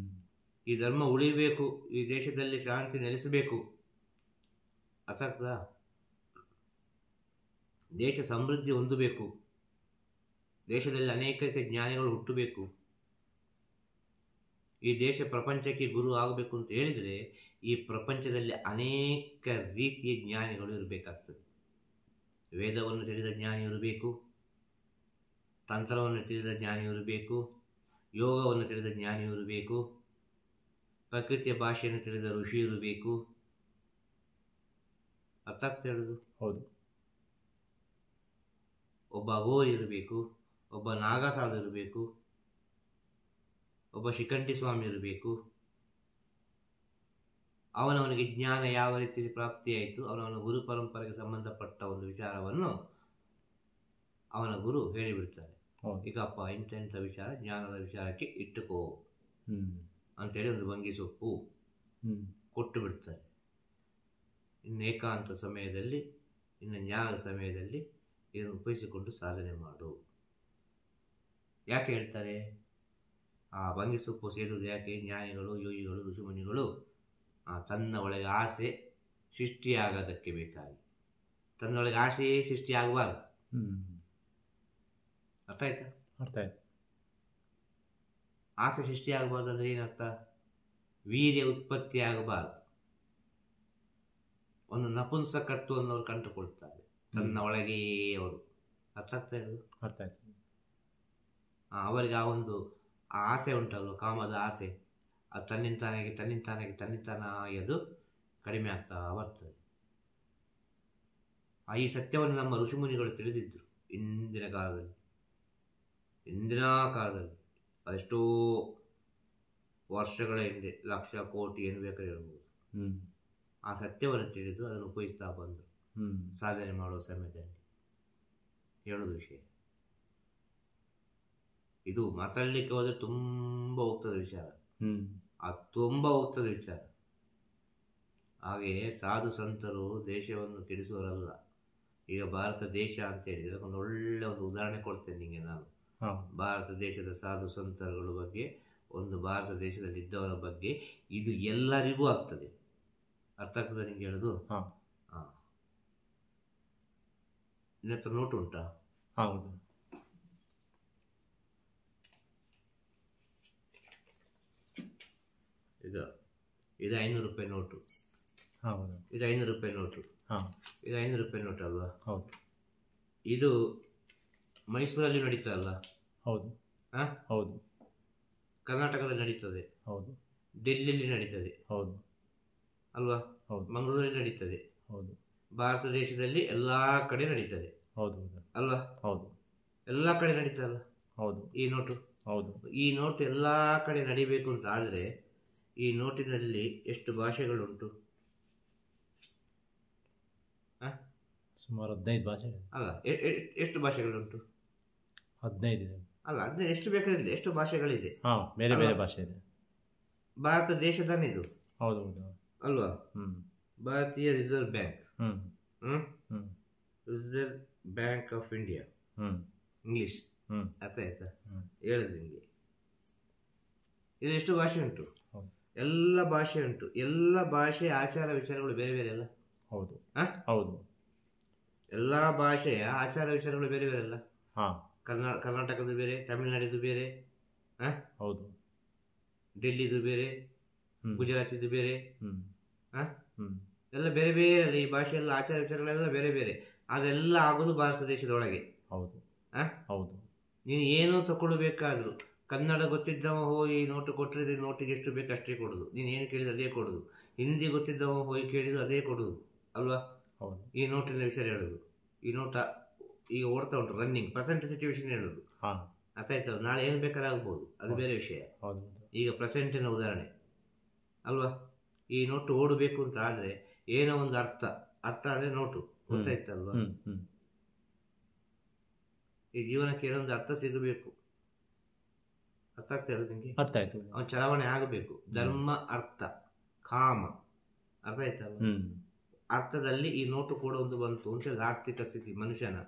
ಈ ಧರ್ಮ ಉಳಿಬೇಕು, ಈ ದೇಶದಲ್ಲಿ ಶಾಂತಿ ನೆಲೆಸಬೇಕು. ಅರ್ಥ ಆಗ್ತದಾ? ದೇಶ ಸಮೃದ್ಧಿ ಹೊಂದಬೇಕು, ದೇಶದಲ್ಲಿ ಅನೇಕ ರೀತಿಯ ಜ್ಞಾನಿಗಳು ಹುಟ್ಟಬೇಕು, ಈ ದೇಶ ಪ್ರಪಂಚಕ್ಕೆ ಗುರು ಆಗಬೇಕು ಅಂತ ಹೇಳಿದರೆ ಈ ಪ್ರಪಂಚದಲ್ಲಿ ಅನೇಕ ರೀತಿಯ ಜ್ಞಾನಿಗಳು ಇರಬೇಕಾಗ್ತದೆ. ವೇದವನ್ನು ತಿಳಿದ ಜ್ಞಾನಿ ಇರಬೇಕು, ತಂತ್ರವನ್ನು ತಿಳಿದ ಜ್ಞಾನಿ ಇರಬೇಕು, ಯೋಗವನ್ನು ತಿಳಿದ ಜ್ಞಾನಿ ಇರಬೇಕು, ಪ್ರಕೃತಿಯ ಭಾಷೆಯನ್ನು ತಿಳಿದ ಋಷಿ ಇರಬೇಕು. ಅರ್ಥ ಆಗ್ತಾ ಹೇಳುದು? ಹೌದು. ಒಬ್ಬ ಅಘೋರಿ ಇರಬೇಕು, ಒಬ್ಬ ನಾಗಸಾಧು ಇರಬೇಕು, ಒಬ್ಬ ಶಿಖಂಡಿ ಸ್ವಾಮಿ ಇರಬೇಕು. ಅವನವನಿಗೆ ಜ್ಞಾನ ಯಾವ ರೀತಿಯಲ್ಲಿ ಪ್ರಾಪ್ತಿಯಾಯಿತು, ಅವನವನ ಗುರು ಪರಂಪರೆಗೆ ಸಂಬಂಧಪಟ್ಟ ಒಂದು ವಿಚಾರವನ್ನು ಅವನ ಗುರು ಹೇಳಿಬಿಡ್ತಾರೆ. ಈಗಪ್ಪ ಇಂಥ ವಿಚಾರ, ಜ್ಞಾನದ ವಿಚಾರಕ್ಕೆ ಇಟ್ಟುಕೋ ಅಂತೇಳಿ ಒಂದು ಭಂಗಿ ಸೊಪ್ಪು ಕೊಟ್ಟು ಬಿಡ್ತಾರೆ. ಇನ್ನು ಏಕಾಂತ ಸಮಯದಲ್ಲಿ, ಇನ್ನು ಜ್ಞಾನದ ಸಮಯದಲ್ಲಿ ಇದನ್ನು ಉಪಯೋಗಿಸಿಕೊಂಡು ಸಾಧನೆ ಮಾಡು. ಯಾಕೆ ಹೇಳ್ತಾರೆ? ಆ ಭಂಗಿ ಸೊಪ್ಪು ಸೇರುವುದು ಯಾಕೆ? ಜ್ಞಾನಿಗಳು, ಯೋಗಿಗಳು, ಋಷಿಮುನಿಗಳು ತನ್ನ ಒಳಗೆ ಆಸೆ ಸೃಷ್ಟಿಯಾಗೋದಕ್ಕೆ ಬೇಕಾಗಿ. ತನ್ನೊಳಗೆ ಆಸೆಯೇ ಸೃಷ್ಟಿಯಾಗಬಾರ್ದು. ಅರ್ಥ ಆಯ್ತಾ? ಅರ್ಥ ಆಯ್ತು. ಆಸೆ ಸೃಷ್ಟಿಯಾಗಬಾರ್ದು ಅಂದರೆ ಏನರ್ಥ? ವೀರ್ಯ ಉತ್ಪತ್ತಿ ಆಗಬಾರ್ದು. ಒಂದು ನಪುಂಸಕತ್ವವನ್ನು ಅವರು ಕಂಡುಕೊಳ್ತಾರೆ ತನ್ನ ಒಳಗೆಯೇ ಅವರು. ಅರ್ಥ ಆಗ್ತಾ ಇರೋದು? ಅರ್ಥ ಆಯ್ತು. ಅವರಿಗೆ ಆ ಒಂದು ಆಸೆ ಉಂಟಲ್ವ, ಕಾಮದ ಆಸೆ, ಅದು ತನ್ನಿಂತಾನಾಗಿ ಅದು ಕಡಿಮೆ ಆಗ್ತಾ ಬರ್ತದೆ. ಈ ಸತ್ಯವನ್ನು ನಮ್ಮ ಋಷಿಮುನಿಗಳು ತಿಳಿದಿದ್ದರು ಇಂದಿನ ಕಾಲದಲ್ಲಿ. ಅದೆಷ್ಟೋ ವರ್ಷಗಳ ಹಿಂದೆ ಲಕ್ಷ ಕೋಟಿ ಏನು ಬೇಕಾದ್ರೆ ಹೇಳ್ಬೋದು. ಆ ಸತ್ಯವನ್ನು ತಿಳಿದು ಅದನ್ನು ಉಪಯೋಗಿಸ್ತಾ ಬಂದರು ಸಾಧನೆ ಮಾಡುವ ಸಮಯದಲ್ಲಿ. ಹೇಳೋದು ವಿಷಯ ಇದು ಮಾತಾಡಲಿಕ್ಕೆ ಹೋದರೆ ತುಂಬ ಹೋಗ್ತದೆ ವಿಚಾರ, ಅದು ತುಂಬ ಹೋಗ್ತದೆ ವಿಚಾರ. ಹಾಗೆಯೇ ಸಾಧು ಸಂತರು ದೇಶವನ್ನು ಕೆಡಿಸುವವರಲ್ಲ. ಈಗ ಭಾರತ ದೇಶ ಅಂತೇಳಿ ಅದಕ್ಕೊಂದು ಒಳ್ಳೆ ಒಂದು ಉದಾಹರಣೆ ಕೊಡ್ತೇನೆ ನಿಮಗೆ ನಾನು. ಭಾರತ ದೇಶದ ಸಾಧು ಸಂತರುಗಳ ಬಗ್ಗೆ, ಒಂದು ಭಾರತ ದೇಶದಲ್ಲಿ ಇದ್ದವರ ಬಗ್ಗೆ ಇದು ಎಲ್ಲರಿಗೂ ಆಗ್ತದೆ. ಅರ್ಥ ಆಗ್ತದೆ ನಿಂಗೆ ಹೇಳೋದು? ಹಾಂ. ನಿನ್ನ ಹತ್ರ ನೋಟು ಉಂಟಾ? ಹೌದು. ಇದು 500 ರೂಪಾಯಿ ನೋಟು. ಹೌದು. ಇದು 500 ರೂಪಾಯಿ ನೋಟು. ಹಾಂ. ಇದು 500 ರೂಪಾಯಿ ನೋಟು ಅಲ್ವಾ? ಹೌದು. ಇದು ಮೈಸೂರಲ್ಲಿ ನಡೀತದಲ್ಲ? ಹೌದು. ಹಾಂ, ಹೌದು. ಕರ್ನಾಟಕದಲ್ಲಿ ನಡೀತದೆ. ಹೌದು. ಡೆಲ್ಲಿಯಲ್ಲಿ ನಡೀತದೆ. ಹೌದು ಅಲ್ವಾ? ಹೌದು. ಮಂಗಳೂರಲ್ಲಿ ನಡೀತದೆ. ಹೌದು. ಭಾರತ ದೇಶದಲ್ಲಿ ಎಲ್ಲ ಕಡೆ ನಡೀತದೆ. ಹೌದು ಅಲ್ವಾ? ಹೌದು. ಎಲ್ಲ ಕಡೆ ನಡೀತದಲ್ಲ ಹೌದು. ಈ ನೋಟು? ಹೌದು. ಈ ನೋಟು ಎಲ್ಲ ಕಡೆ ನಡಿಬೇಕು ಅಂತ ಆದರೆ ಈ ನೋಟಿನಲ್ಲಿ ಎಷ್ಟು ಭಾಷೆಗಳುಂಟು? ಸುಮಾರು 15 ಭಾಷೆ. ಅಲ್ಲ, ಎಷ್ಟು ಭಾಷೆಗಳುಂಟು? 15 ಇದೆ. ಅಲ್ಲ, 15 ಎಷ್ಟು ಬೇಕಾಗಿದೆ, ಎಷ್ಟು ಭಾಷೆಗಳಿದೆ. ಹಾಂ, ಬೇರೆ ಬೇರೆ ಭಾಷೆ ಇದೆ. ಭಾರತ ದೇಶದಾನೆ ಇದು. ಹೌದು ಹೌದು. ಅಲ್ವಾ? ಭಾರತೀಯ reserve bank, reserve bank of India, English. ಅರ್ಥ ಆಯ್ತಾ? ಹೇಳಿದ್ ನಿಮಗೆ. ಇದು ಎಷ್ಟು ಭಾಷೆ ಉಂಟು? ಎಲ್ಲ ಭಾಷೆ ಉಂಟು. ಎಲ್ಲ ಭಾಷೆ ಆಚಾರ ವಿಚಾರಗಳು ಬೇರೆ ಬೇರೆ ಅಲ್ಲ? ಹೌದು. ಹೌದು. ಎಲ್ಲ ಭಾಷೆಯ ಆಚಾರ ವಿಚಾರಗಳು ಬೇರೆ ಬೇರೆ ಅಲ್ಲ? ಹಾಂ. ಕರ್ನಾಟಕದ್ದು ಬೇರೆ, ತಮಿಳುನಾಡಿದ್ದು ಬೇರೆ, ಹೌದು, ಡೆಲ್ಲಿದು ಬೇರೆ, ಗುಜರಾತಿದ್ದು ಬೇರೆ, ಎಲ್ಲ ಬೇರೆ ಬೇರೆ ಅಲ್ಲ. ಈ ಭಾಷೆಯಲ್ಲ ಆಚಾರ ವಿಚಾರಗಳೆಲ್ಲ ಬೇರೆ ಬೇರೆ. ಅದೆಲ್ಲ ಆಗೋದು ಭಾರತ ದೇಶದೊಳಗೆ. ಹೌದು. ಹೌದು. ನೀನು ಏನು ತಗೊಳ್ಬೇಕಾದ್ರು ಕನ್ನಡ ಗೊತ್ತಿದ್ದವ ಹೋಗಿ ನೋಟು ಕೊಟ್ಟರೆ ನೋಟಿಗೆ ಎಷ್ಟು ಬೇಕು ಅಷ್ಟೇ ಕೊಡೋದು. ನೀನು ಏನು ಕೇಳಿದ್ರು ಅದೇ ಕೊಡೋದು. ಹಿಂದಿ ಗೊತ್ತಿದ್ದವ ಹೋಗಿ ಕೇಳಿದ್ರು ಅದೇ ಕೊಡೋದು. ಅಲ್ವಾ? ಹೌದು. ಈ ನೋಟಿನ ವಿಷಯ ಹೇಳೋದು. ಈ ನೋಟ ಈಗ ಓಡ್ತಾ ಉಂಟು, ರನ್ನಿಂಗ್ ಪ್ರೆಸೆಂಟ್ ಸಿಚುವೇಶನ್ ಹೇಳೋದು. ಅರ್ಥ ಆಯ್ತಲ್ಲ? ನಾಳೆ ಏನು ಬೇಕಾದ್ರೆ ಆಗ್ಬೋದು, ಅದು ಬೇರೆ ವಿಷಯ. ಈಗ ಪ್ರೆಸೆಂಟಿನ ಉದಾಹರಣೆ ಅಲ್ವಾ? ಈ ನೋಟು ಓಡಬೇಕು ಅಂತ ಆದರೆ ಏನೋ ಒಂದು ಅರ್ಥ ಅಂದರೆ ನೋಟು. ಗೊತ್ತಾಯ್ತಲ್ವಾ? ಈ ಜೀವನಕ್ಕೆ ಏನೋ ಒಂದು ಅರ್ಥ ಸಿಗಬೇಕು. ಅರ್ಥ ಆಗ್ತಾ ಇರೋದು ನಿಮಗೆ? ಅರ್ಥ ಆಯ್ತು. ಅವನ ಚಲಾವಣೆ ಆಗಬೇಕು. ಧರ್ಮ, ಅರ್ಥ, ಕಾಮ. ಅರ್ಥ ಆಯ್ತಲ್ವ? ಅರ್ಥದಲ್ಲಿ ಈ ನೋಟು ಕೂಡ ಒಂದು ಬಂತು ಅಂತ ಹೇಳಿ. ಆರ್ಥಿಕ ಸ್ಥಿತಿ, ಮನುಷ್ಯನ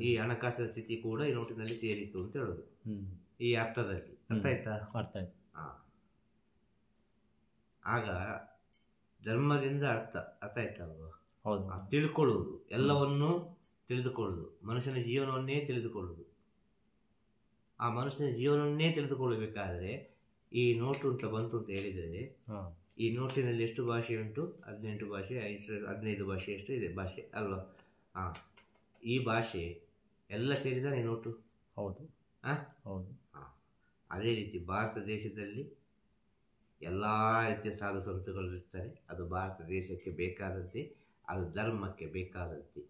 ಈ ಹಣಕಾಸಿನ ಸ್ಥಿತಿ ಕೂಡ ಈ ನೋಟಿನಲ್ಲಿ ಸೇರಿತ್ತು ಅಂತ ಹೇಳೋದು, ಈ ಅರ್ಥದಲ್ಲಿ. ಅರ್ಥ ಆಯ್ತಾ? ಅರ್ಥ ಆಯ್ತು. ಆಗ ಧರ್ಮದಿಂದ ಅರ್ಥ. ಅರ್ಥ ಆಯ್ತಲ್ವ? ಹೌದು. ತಿಳ್ಕೊಳ್ಳುವುದು, ಎಲ್ಲವನ್ನೂ ತಿಳಿದುಕೊಳ್ಳುವುದು, ಮನುಷ್ಯನ ಜೀವನವನ್ನೇ ತಿಳಿದುಕೊಳ್ಳುವುದು. ಆ ಮನುಷ್ಯನ ಜೀವನವನ್ನೇ ತಿಳಿದುಕೊಳ್ಳಬೇಕಾದ್ರೆ ಈ ನೋಟು ಅಂತ ಬಂತು ಅಂತ ಹೇಳಿದರೆ, ಈ ನೋಟಿನಲ್ಲಿ ಎಷ್ಟು ಭಾಷೆ ಉಂಟು? 18 ಭಾಷೆ, 15 ಭಾಷೆ ಎಷ್ಟು ಇದೆ ಭಾಷೆ ಅಲ್ವಾ? ಈ ಭಾಷೆ ಎಲ್ಲ ಸೇರಿದ ಈ ನೋಟು. ಹೌದು. ಹೌದು. ಅದೇ ರೀತಿ ಭಾರತ ದೇಶದಲ್ಲಿ ಎಲ್ಲ ರೀತಿಯ ಸಾಧು ಸಂತುಗಳು ಇರ್ತಾರೆ. ಅದು ಭಾರತ ದೇಶಕ್ಕೆ ಬೇಕಾದಂತೆ, ಅದು ಧರ್ಮಕ್ಕೆ ಬೇಕಾದಂತೆ.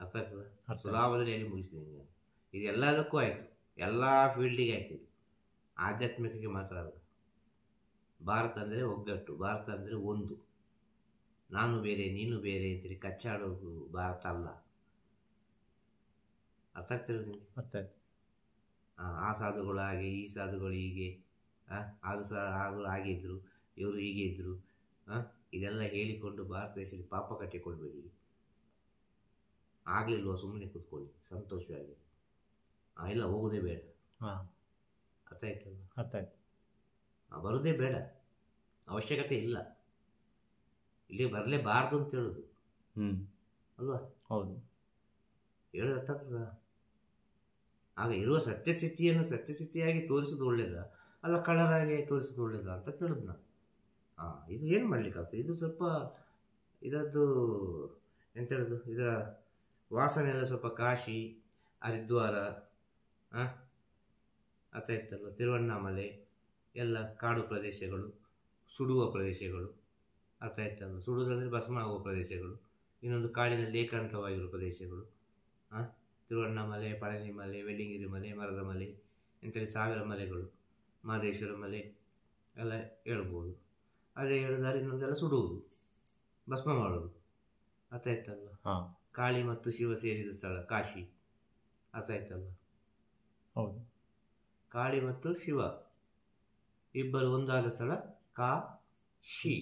ಅರ್ಥ ಆಗ್ತದೆ? ಸುಲಭದಲ್ಲಿ ಹೇಳಿ ಮುಗಿಸಿದ್ದೀನಿ ನಾನು. ಇದು ಎಲ್ಲದಕ್ಕೂ ಆಯಿತು, ಎಲ್ಲ ಫೀಲ್ಡಿಗೆ ಆಯ್ತು. ಇದು ಆಧ್ಯಾತ್ಮಿಕಕ್ಕೆ ಮಾತ್ರ ಅಲ್ಲ. ಭಾರತ ಅಂದರೆ ಒಗ್ಗಟ್ಟು, ಭಾರತ ಅಂದರೆ ಒಂದು. ನಾನು ಬೇರೆ ನೀನು ಬೇರೆ ಅಂತೇಳಿ ಕಚ್ಚಾಡೋದು ಭಾರತ ಅಲ್ಲ. ಅರ್ಥ ಆಗ್ತಿರೋದು ನಿಮಗೆ? ಅರ್ಥ ಆಯ್ತು. ಆ ಸಾಧುಗಳು ಹಾಗೆ, ಈ ಸಾಧುಗಳು ಹೀಗೆ, ಅದು ಹಾಗೆ ಇದ್ದರು, ಇವರು ಹೀಗೆ ಇದ್ದರು, ಇದೆಲ್ಲ ಹೇಳಿಕೊಂಡು ಭಾರತ ದೇಶದಲ್ಲಿ ಪಾಪ ಕಟ್ಟಿಕೊಳ್ಬೇಡಿ. ಆಗಲಿಲ್ವ ಸುಮ್ಮನೆ ಕೂತ್ಕೊಳ್ಳಿ ಸಂತೋಷವಾಗಿ. ಇಲ್ಲ ಹೋಗೋದೇ ಬೇಡ. ಅರ್ಥ ಆಯ್ತಲ್ಲ? ಅರ್ಥ ಆಯ್ತು. ಬರೋದೇ ಬೇಡ, ಅವಶ್ಯಕತೆ ಇಲ್ಲ. ಇಲ್ಲಿ ಬರಲೇಬಾರ್ದು ಅಂತ ಹೇಳೋದು ಅಲ್ವಾ? ಹೌದು. ಹೇಳೋದು ಅರ್ಥ ಆಗ್ತದ? ಆಗ ಇರುವ ಸತ್ಯಸ್ಥಿತಿಯನ್ನು ಸತ್ಯಸ್ಥಿತಿಯಾಗಿ ತೋರಿಸೋದು ಒಳ್ಳೇದ ಅಲ್ಲ ಕಳ್ಳರಾಗಿ ತೋರಿಸೋದು ಒಳ್ಳೇದ ಅಂತ ಕೇಳೋದು ನಾನು. ಇದು ಏನು ಮಾಡಲಿಕ್ಕಾಗ್ತದೆ? ಇದು ಸ್ವಲ್ಪ ಇದರದ್ದು ಎಂತ ಹೇಳೋದು, ಇದರ ವಾಸನೆ ಎಲ್ಲ ಸ್ವಲ್ಪ ಕಾಶಿ, ಹರಿದ್ವಾರ, ಅರ್ಥ ಆಯ್ತಲ್ವ, ತಿರುವಣ್ಣಾಮಲೆ ಎಲ್ಲ ಕಾಡು ಪ್ರದೇಶಗಳು, ಸುಡುವ ಪ್ರದೇಶಗಳು. ಅರ್ಥ ಆಯ್ತಲ್ವ? ಸುಡುವುದಂದರೆ ಭಸ್ಮ ಆಗುವ ಪ್ರದೇಶಗಳು. ಇನ್ನೊಂದು ಕಾಡಿನಲ್ಲಿ ಏಕಾಂತವಾಗಿರುವ ಪ್ರದೇಶಗಳು. ತಿರುವಣ್ಣಾಮಲೆ, ಪಳನಿ ಮಲೆ, ವೆಲ್ಲಿಂಗಿರಿ ಮಲೆ, ಮರದ ಮಲೆ ಅಂತೇಳಿ 1000 ಮಲೆಗಳು. ಮಹದೇಶ್ವರ ಮಲೆ ಎಲ್ಲ ಹೇಳ್ಬೋದು. ಅದೇ ಹೇಳಿದಾರೆ ಇನ್ನೊಂದೆಲ್ಲ ಸುಡುವುದು, ಭಸ್ಮ ಮಾಡೋದು. ಅರ್ಥ ಆಯ್ತಲ್ಲ. ಕಾಳಿ ಮತ್ತು ಶಿವ ಸೇರಿದ ಸ್ಥಳ ಕಾಶಿ. ಅರ್ಥ ಆಯ್ತಲ್ಲ. ಹೌದು. ಕಾಳಿ ಮತ್ತು ಶಿವ ಇಬ್ಬರು ಒಂದಾದ ಸ್ಥಳ ಕಾಶಿ.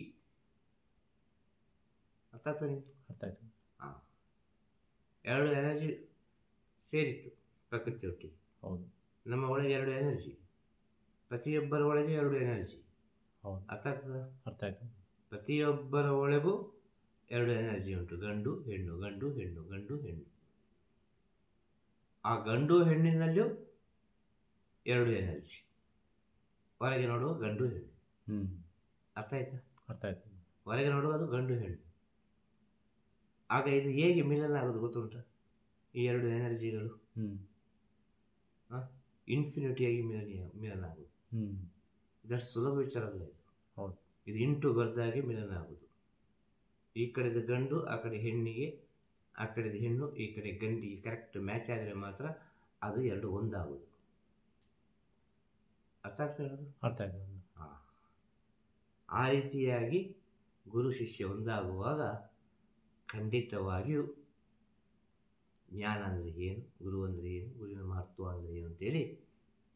ಅರ್ಥ ಆಯ್ತಾ ನಿಮ್ಗೆ? ಅರ್ಥ ಆಯ್ತು. ಹಾಂ, ಎರಡು ಎನರ್ಜಿ ಸೇರಿತ್ತು ಪ್ರಕೃತಿಯೊಟ್ಟಿಗೆ. ಹೌದು. ನಮ್ಮ ಒಳಗೆ ಎರಡು ಎನರ್ಜಿ, ಪ್ರತಿಯೊಬ್ಬರ ಒಳಗೆ ಎರಡು ಎನರ್ಜಿ. ಹೌದು. ಅರ್ಥ ಆಗ್ತದ? ಅರ್ಥ ಆಯ್ತು. ಪ್ರತಿಯೊಬ್ಬರ ಒಳಗೂ ಎರಡು ಎನರ್ಜಿ ಉಂಟು, ಗಂಡು ಹೆಣ್ಣು, ಗಂಡು ಹೆಣ್ಣು, ಗಂಡು ಹೆಣ್ಣು. ಆ ಗಂಡು ಹೆಣ್ಣಿನಲ್ಲೂ ಎರಡು ಎನರ್ಜಿ, ಹೊರಗೆ ನೋಡುವ ಗಂಡು ಹೆಣ್ಣು. ಅರ್ಥ ಆಯ್ತಾ? ಅರ್ಥ ಆಯ್ತು. ಹೊರಗೆ ನೋಡುವುದು ಗಂಡು ಹೆಣ್ಣು. ಆಗ ಇದು ಹೇಗೆ ಮಿಲನ ಆಗೋದು ಗೊತ್ತುಂಟ? ಈ ಎರಡು ಎನರ್ಜಿಗಳು ಇನ್ಫಿನಿಟಿಯಾಗಿ ಮಿಲನ ಆಗೋದು. ಇದಷ್ಟು ಸುಲಭ ವಿಚಾರ ಅಲ್ಲ ಇದು. ಹೌದು. ಇದು ಇಂಟು ಬರ್ದಾಗೆ ಮಿಲನ ಆಗೋದು. ಈ ಕಡೆದ ಗಂಡು ಆ ಕಡೆ ಹೆಣ್ಣಿಗೆ, ಆ ಕಡೆದ ಹೆಣ್ಣು ಈ ಕಡೆ ಗಂಡಿಗೆ ಕರೆಕ್ಟ್ ಮ್ಯಾಚ್ ಆದರೆ ಮಾತ್ರ ಅದು ಎರಡು ಒಂದಾಗೋದು. ಅರ್ಥ ಆಗ್ತಾ ಹೇಳೋದು? ಅರ್ಥ ಆಯ್ತು. ಹಾಂ, ಆ ರೀತಿಯಾಗಿ ಗುರು ಶಿಷ್ಯ ಒಂದಾಗುವಾಗ ಖಂಡಿತವಾಗಿಯೂ ಜ್ಞಾನ ಅಂದರೆ ಏನು, ಗುರು ಅಂದರೆ ಏನು, ಗುರುವಿನ ಮಹತ್ವ ಅಂದರೆ ಏನು ಅಂತೇಳಿ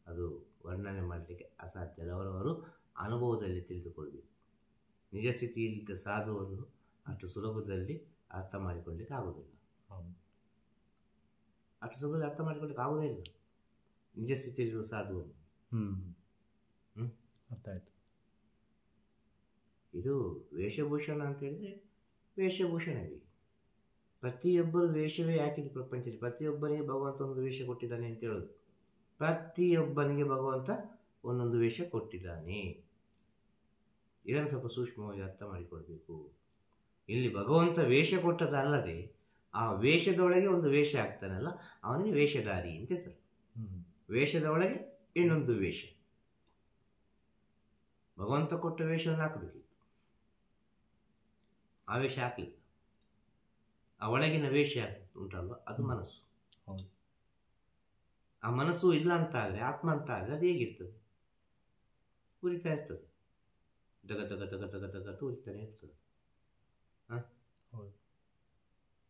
ಅದು ವರ್ಣನೆ ಮಾಡಲಿಕ್ಕೆ ಅಸಾಧ್ಯ. ಅವರವರು ಅನುಭವದಲ್ಲಿ ತಿಳಿದುಕೊಳ್ಬೇಕು. ನಿಜ ಸ್ಥಿತಿಯಿದ್ದ ಸಾಧುವನ್ನು ಅಷ್ಟು ಸುಲಭದಲ್ಲಿ ಅರ್ಥ ಮಾಡಿಕೊಳ್ಳಿಕ್ಕೆ ಆಗೋದಿಲ್ಲ. ಅಷ್ಟು ಸುಲಭದಲ್ಲಿ ಅರ್ಥ ಮಾಡಿಕೊಳ್ಳಿಕ್ಕೆ ಆಗೋದೇ ಇಲ್ಲ ನಿಜ ಸ್ಥಿತಿಯಲ್ಲಿರುವ ಸಾಧುವನ್ನು. ಅರ್ಥ ಆಯ್ತು. ಇದು ವೇಷಭೂಷಣ ಅಂತ ಹೇಳಿದ್ರೆ ವೇಷಭೂಷಣವೇ. ಪ್ರತಿಯೊಬ್ಬರು ವೇಷವೇ ಯಾಕಿದೆ ಪ್ರಪಂಚದಲ್ಲಿ? ಪ್ರತಿಯೊಬ್ಬನಿಗೆ ಭಗವಂತ ಒಂದು ವೇಷ ಕೊಟ್ಟಿದ್ದಾನೆ ಅಂತ ಹೇಳೋದು. ಪ್ರತಿಯೊಬ್ಬನಿಗೆ ಭಗವಂತ ಒಂದೊಂದು ವೇಷ ಕೊಟ್ಟಿದ್ದಾನೆ. ಇದನ್ನು ಸ್ವಲ್ಪ ಸೂಕ್ಷ್ಮವಾಗಿ ಅರ್ಥ ಮಾಡಿಕೊಳ್ಬೇಕು. ಇಲ್ಲಿ ಭಗವಂತ ವೇಷ ಕೊಟ್ಟದಲ್ಲದೆ ಆ ವೇಷದೊಳಗೆ ಒಂದು ವೇಷ ಆಗ್ತಾನಲ್ಲ, ಅವನಿಗೆ ವೇಷಧಾರಿ ಅಂತ ಹೆಸರು. ವೇಷದ ಒಳಗೆ ಇನ್ನೊಂದು ವೇಷ. ಭಗವಂತ ಕೊಟ್ಟ ವೇಷವನ್ನು ಹಾಕಬೇಕಿತ್ತು, ಆ ವೇಷ ಹಾಕಲಿಲ್ಲ. ಆ ಒಳಗಿನ ವೇಷ ಉಂಟಲ್ವ, ಅದು ಮನಸ್ಸು. ಆ ಮನಸ್ಸು ಇಲ್ಲ ಅಂತ ಆದರೆ, ಆತ್ಮ ಅಂತ ಆದರೆ ಅದು ಹೇಗಿರ್ತದೆ? ಉರಿತಾ ಇರ್ತದೆ, ದಗ ದಗ ದಗ ದಗ ದಗ ಉರಿತಾನೆ ಇರ್ತದೆ.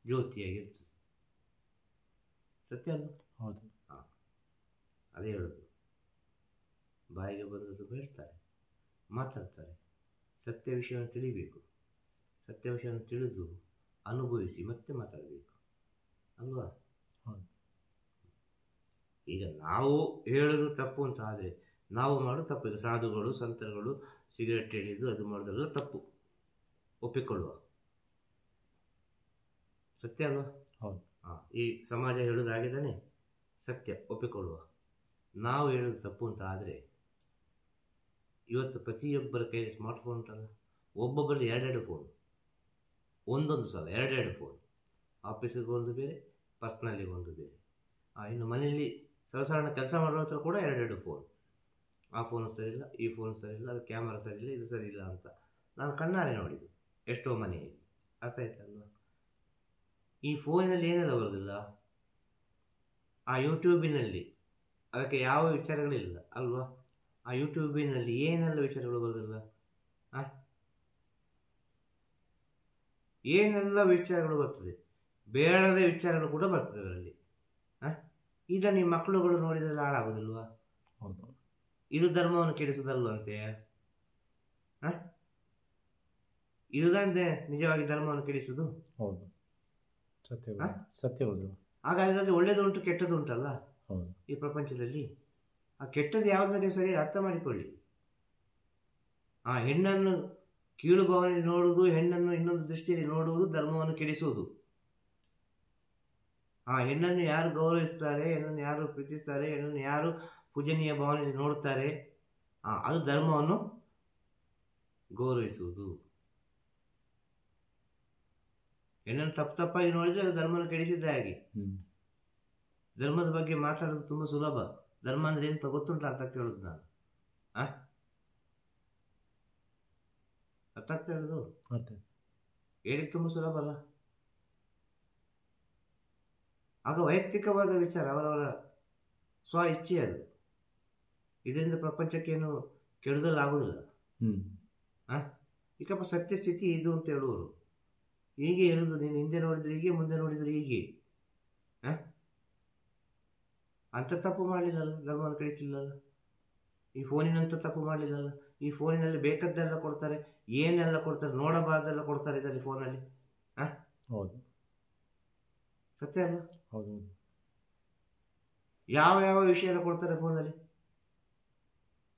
ಜ್ಯೋತಿಯಾಗಿರ್ತದೆ. ಸತ್ಯ ಅಲ್ಲ? ಹೌದು. ಹಾಂ, ಅದೇ ಹೇಳೋದು. ಬಾಯಿಗೆ ಬಂದದ್ದು ಹೇಳ್ತಾರೆ, ಮಾತಾಡ್ತಾರೆ. ಸತ್ಯ ವಿಷಯವನ್ನು ತಿಳಿಬೇಕು. ಸತ್ಯ ವಿಷಯವನ್ನು ತಿಳಿದು ಅನುಭವಿಸಿ ಮತ್ತೆ ಮಾತಾಡಬೇಕು ಅಲ್ವಾ? ಈಗ ನಾವು ಹೇಳೋದು ತಪ್ಪು ಅಂತ ಆದರೆ ನಾವು ಮಾಡೋದು ತಪ್ಪು. ಈಗ ಸಾಧುಗಳು ಸಂತರುಗಳು ಸಿಗರೆಟ್ ಹಿಡಿದು ಅದು ಮಾಡೋದೆಲ್ಲ ತಪ್ಪು, ಒಪ್ಪಿಕೊಳ್ಳುವ. ಸತ್ಯ ಅಲ್ವಾ? ಹೌದು. ಹಾಂ, ಈ ಸಮಾಜ ಹೇಳೋದು ಆಗಿದ್ದಾನೆ, ಸತ್ಯ ಒಪ್ಪಿಕೊಳ್ಳುವ. ನಾವು ಹೇಳೋದು ತಪ್ಪು ಅಂತ ಆದರೆ ಇವತ್ತು ಪ್ರತಿಯೊಬ್ಬರ ಕೈಯಲ್ಲಿ ಸ್ಮಾರ್ಟ್ಫೋನ್ ಉಂಟಲ್ಲ, ಒಬ್ಬೊಬ್ಬರಲ್ಲಿ ಎರಡೆರಡು ಫೋನ್, ಒಂದೊಂದು ಸಲ ಎರಡೆರಡು ಫೋನ್. ಆಫೀಸಿಗೆ ಒಂದು ಬೇರೆ, ಪರ್ಸ್ನಲ್ಲಿಗೆ ಒಂದು ಬೇರೆ. ಇನ್ನು ಮನೆಯಲ್ಲಿ ಸಾಧಾರಣ ಕೆಲಸ ಮಾಡೋ ಹತ್ರ ಕೂಡ ಎರಡೆರಡು ಫೋನ್. ಆ ಫೋನ್ ಸರಿಯಿಲ್ಲ, ಈ ಫೋನ್ ಸರಿಯಿಲ್ಲ, ಅದು ಕ್ಯಾಮರಾ ಸರಿಯಿಲ್ಲ, ಇದು ಸರಿಯಿಲ್ಲ ಅಂತ ನಾನು ಕಣ್ಣಾರೆ ನೋಡಿದ್ದು ಎಷ್ಟೋ ಮನೆಯಲ್ಲಿ. ಅರ್ಥ ಆಯ್ತಲ್ವ? ಈ ಫೋನಿನಲ್ಲಿ ಏನೆಲ್ಲ ಬರೋದಿಲ್ಲ, ಆ ಯೂಟ್ಯೂಬಿನಲ್ಲಿ ಅದಕ್ಕೆ ಯಾವ ವಿಚಾರಗಳಿಲ್ಲ ಅಲ್ವಾ? ಆ ಯೂಟ್ಯೂಬಿನಲ್ಲಿ ಏನೆಲ್ಲ ವಿಚಾರಗಳು ಬರೋದಿಲ್ಲ, ಏನೆಲ್ಲ ವಿಚಾರಗಳು ಬರ್ತದೆ, ಬೇಡದ ವಿಚಾರಗಳು ಕೂಡ ಬರ್ತದೆ ಅದರಲ್ಲಿ. ಇದನ್ನು ಈ ಮಕ್ಕಳುಗಳು ನೋಡಿದರೆ ಹಾಳಾಗೋದಿಲ್ವಾ? ಹೌದು. ಇದು ಧರ್ಮವನ್ನು ಕೆಡಿಸುವುದಲ್ವಂತೆ. ಇದುದಂತೆ ನಿಜವಾಗಿ ಧರ್ಮವನ್ನು ಕೆಡಿಸುವುದು. ಹೌದು, ಸತ್ಯ ಸತ್ಯ. ಹೌದು. ಹಾಗಾದ್ರೆ ಅದರಲ್ಲಿ ಒಳ್ಳೆಯದು ಉಂಟು ಕೆಟ್ಟದ್ದು ಉಂಟಲ್ಲ ಹೌದು ಈ ಪ್ರಪಂಚದಲ್ಲಿ. ಆ ಕೆಟ್ಟದ್ದು ಯಾವುದನ್ನ ನೀವು ಸರಿಯಾಗಿ ಅರ್ಥ ಮಾಡಿಕೊಳ್ಳಿ. ಆ ಹೆಣ್ಣನ್ನು ಕೀಳು ಭಾವನೆಯಲ್ಲಿ ನೋಡುವುದು, ಹೆಣ್ಣನ್ನು ಇನ್ನೊಂದು ದೃಷ್ಟಿಯಲ್ಲಿ ನೋಡುವುದು ಧರ್ಮವನ್ನು ಕೆಡಿಸುವುದು. ಆ ಹೆಣ್ಣನ್ನು ಯಾರು ಗೌರವಿಸ್ತಾರೆ, ಹೆಣ್ಣನ್ನು ಯಾರು ಪ್ರೀತಿಸ್ತಾರೆ, ಹೆಣ್ಣನ್ನು ಯಾರು ಪೂಜನೀಯ ಭಾವನೆಯಲ್ಲಿ ನೋಡ್ತಾರೆ, ಅದು ಧರ್ಮವನ್ನು ಗೌರವಿಸುವುದು. ಹೆಣ್ಣನ್ನು ತಪ್ಪಾಗಿ ನೋಡಿದರೆ ಅದು ಧರ್ಮವನ್ನು ಕೆಡಿಸಿದ್ದ ಹಾಗೆ. ಧರ್ಮದ ಬಗ್ಗೆ ಮಾತಾಡೋದು ತುಂಬ ಸುಲಭ. ಧರ್ಮ ಅಂದ್ರೆ ಏನು ಗೊತ್ತುಂಟ ಅಂತ ಕೇಳೋದು ನಾನು. ಅರ್ಥ ಆಗ್ತಾ ಹೇಳೋದು? ಹೇಳಿಕ್ಕೆ ತುಂಬ ಸುಲಭ ಅಲ್ಲ. ಆಗ ವೈಯಕ್ತಿಕವಾದ ವಿಚಾರ, ಅವರವರ ಸ್ವ ಇಚ್ಛೆ ಅದು. ಇದರಿಂದ ಪ್ರಪಂಚಕ್ಕೇನು ಕೆಡುದಲ್ಲಾಗೋದಿಲ್ಲ. ಈಗಪ್ಪ ಸತ್ಯಸ್ಥಿತಿ ಇದು ಅಂತ ಹೇಳುವರು. ಹೀಗೆ ಇರೋದು, ನೀನು ಹಿಂದೆ ನೋಡಿದ್ರೆ ಹೀಗೆ, ಮುಂದೆ ನೋಡಿದರೆ ಹೀಗೆ. ಅಂಥ ತಪ್ಪು ಮಾಡಲಿಲ್ಲಲ್ಲ, ಧರ್ಮವನ್ನು ಕಳಿಸಲಿಲ್ಲಲ್ಲ. ಈ ಫೋನಿನಂಥ ತಪ್ಪು ಮಾಡಲಿಲ್ಲಲ್ಲ. ಈ ಫೋನಿನಲ್ಲಿ ಬೇಕಾದ್ದೆಲ್ಲ ಕೊಡ್ತಾರೆ, ಏನೆಲ್ಲ ಕೊಡ್ತಾರೆ, ನೋಡಬಾರ್ದೆಲ್ಲ ಕೊಡ್ತಾರೆ ಇದರಲ್ಲಿ ಫೋನಲ್ಲಿ. ಹೌದು, ಸತ್ಯ ಅಲ್ಲ? ಹೌದು. ಯಾವ ಯಾವ ವಿಷಯ ಎಲ್ಲ ಕೊಡ್ತಾರೆ ಫೋನಲ್ಲಿ.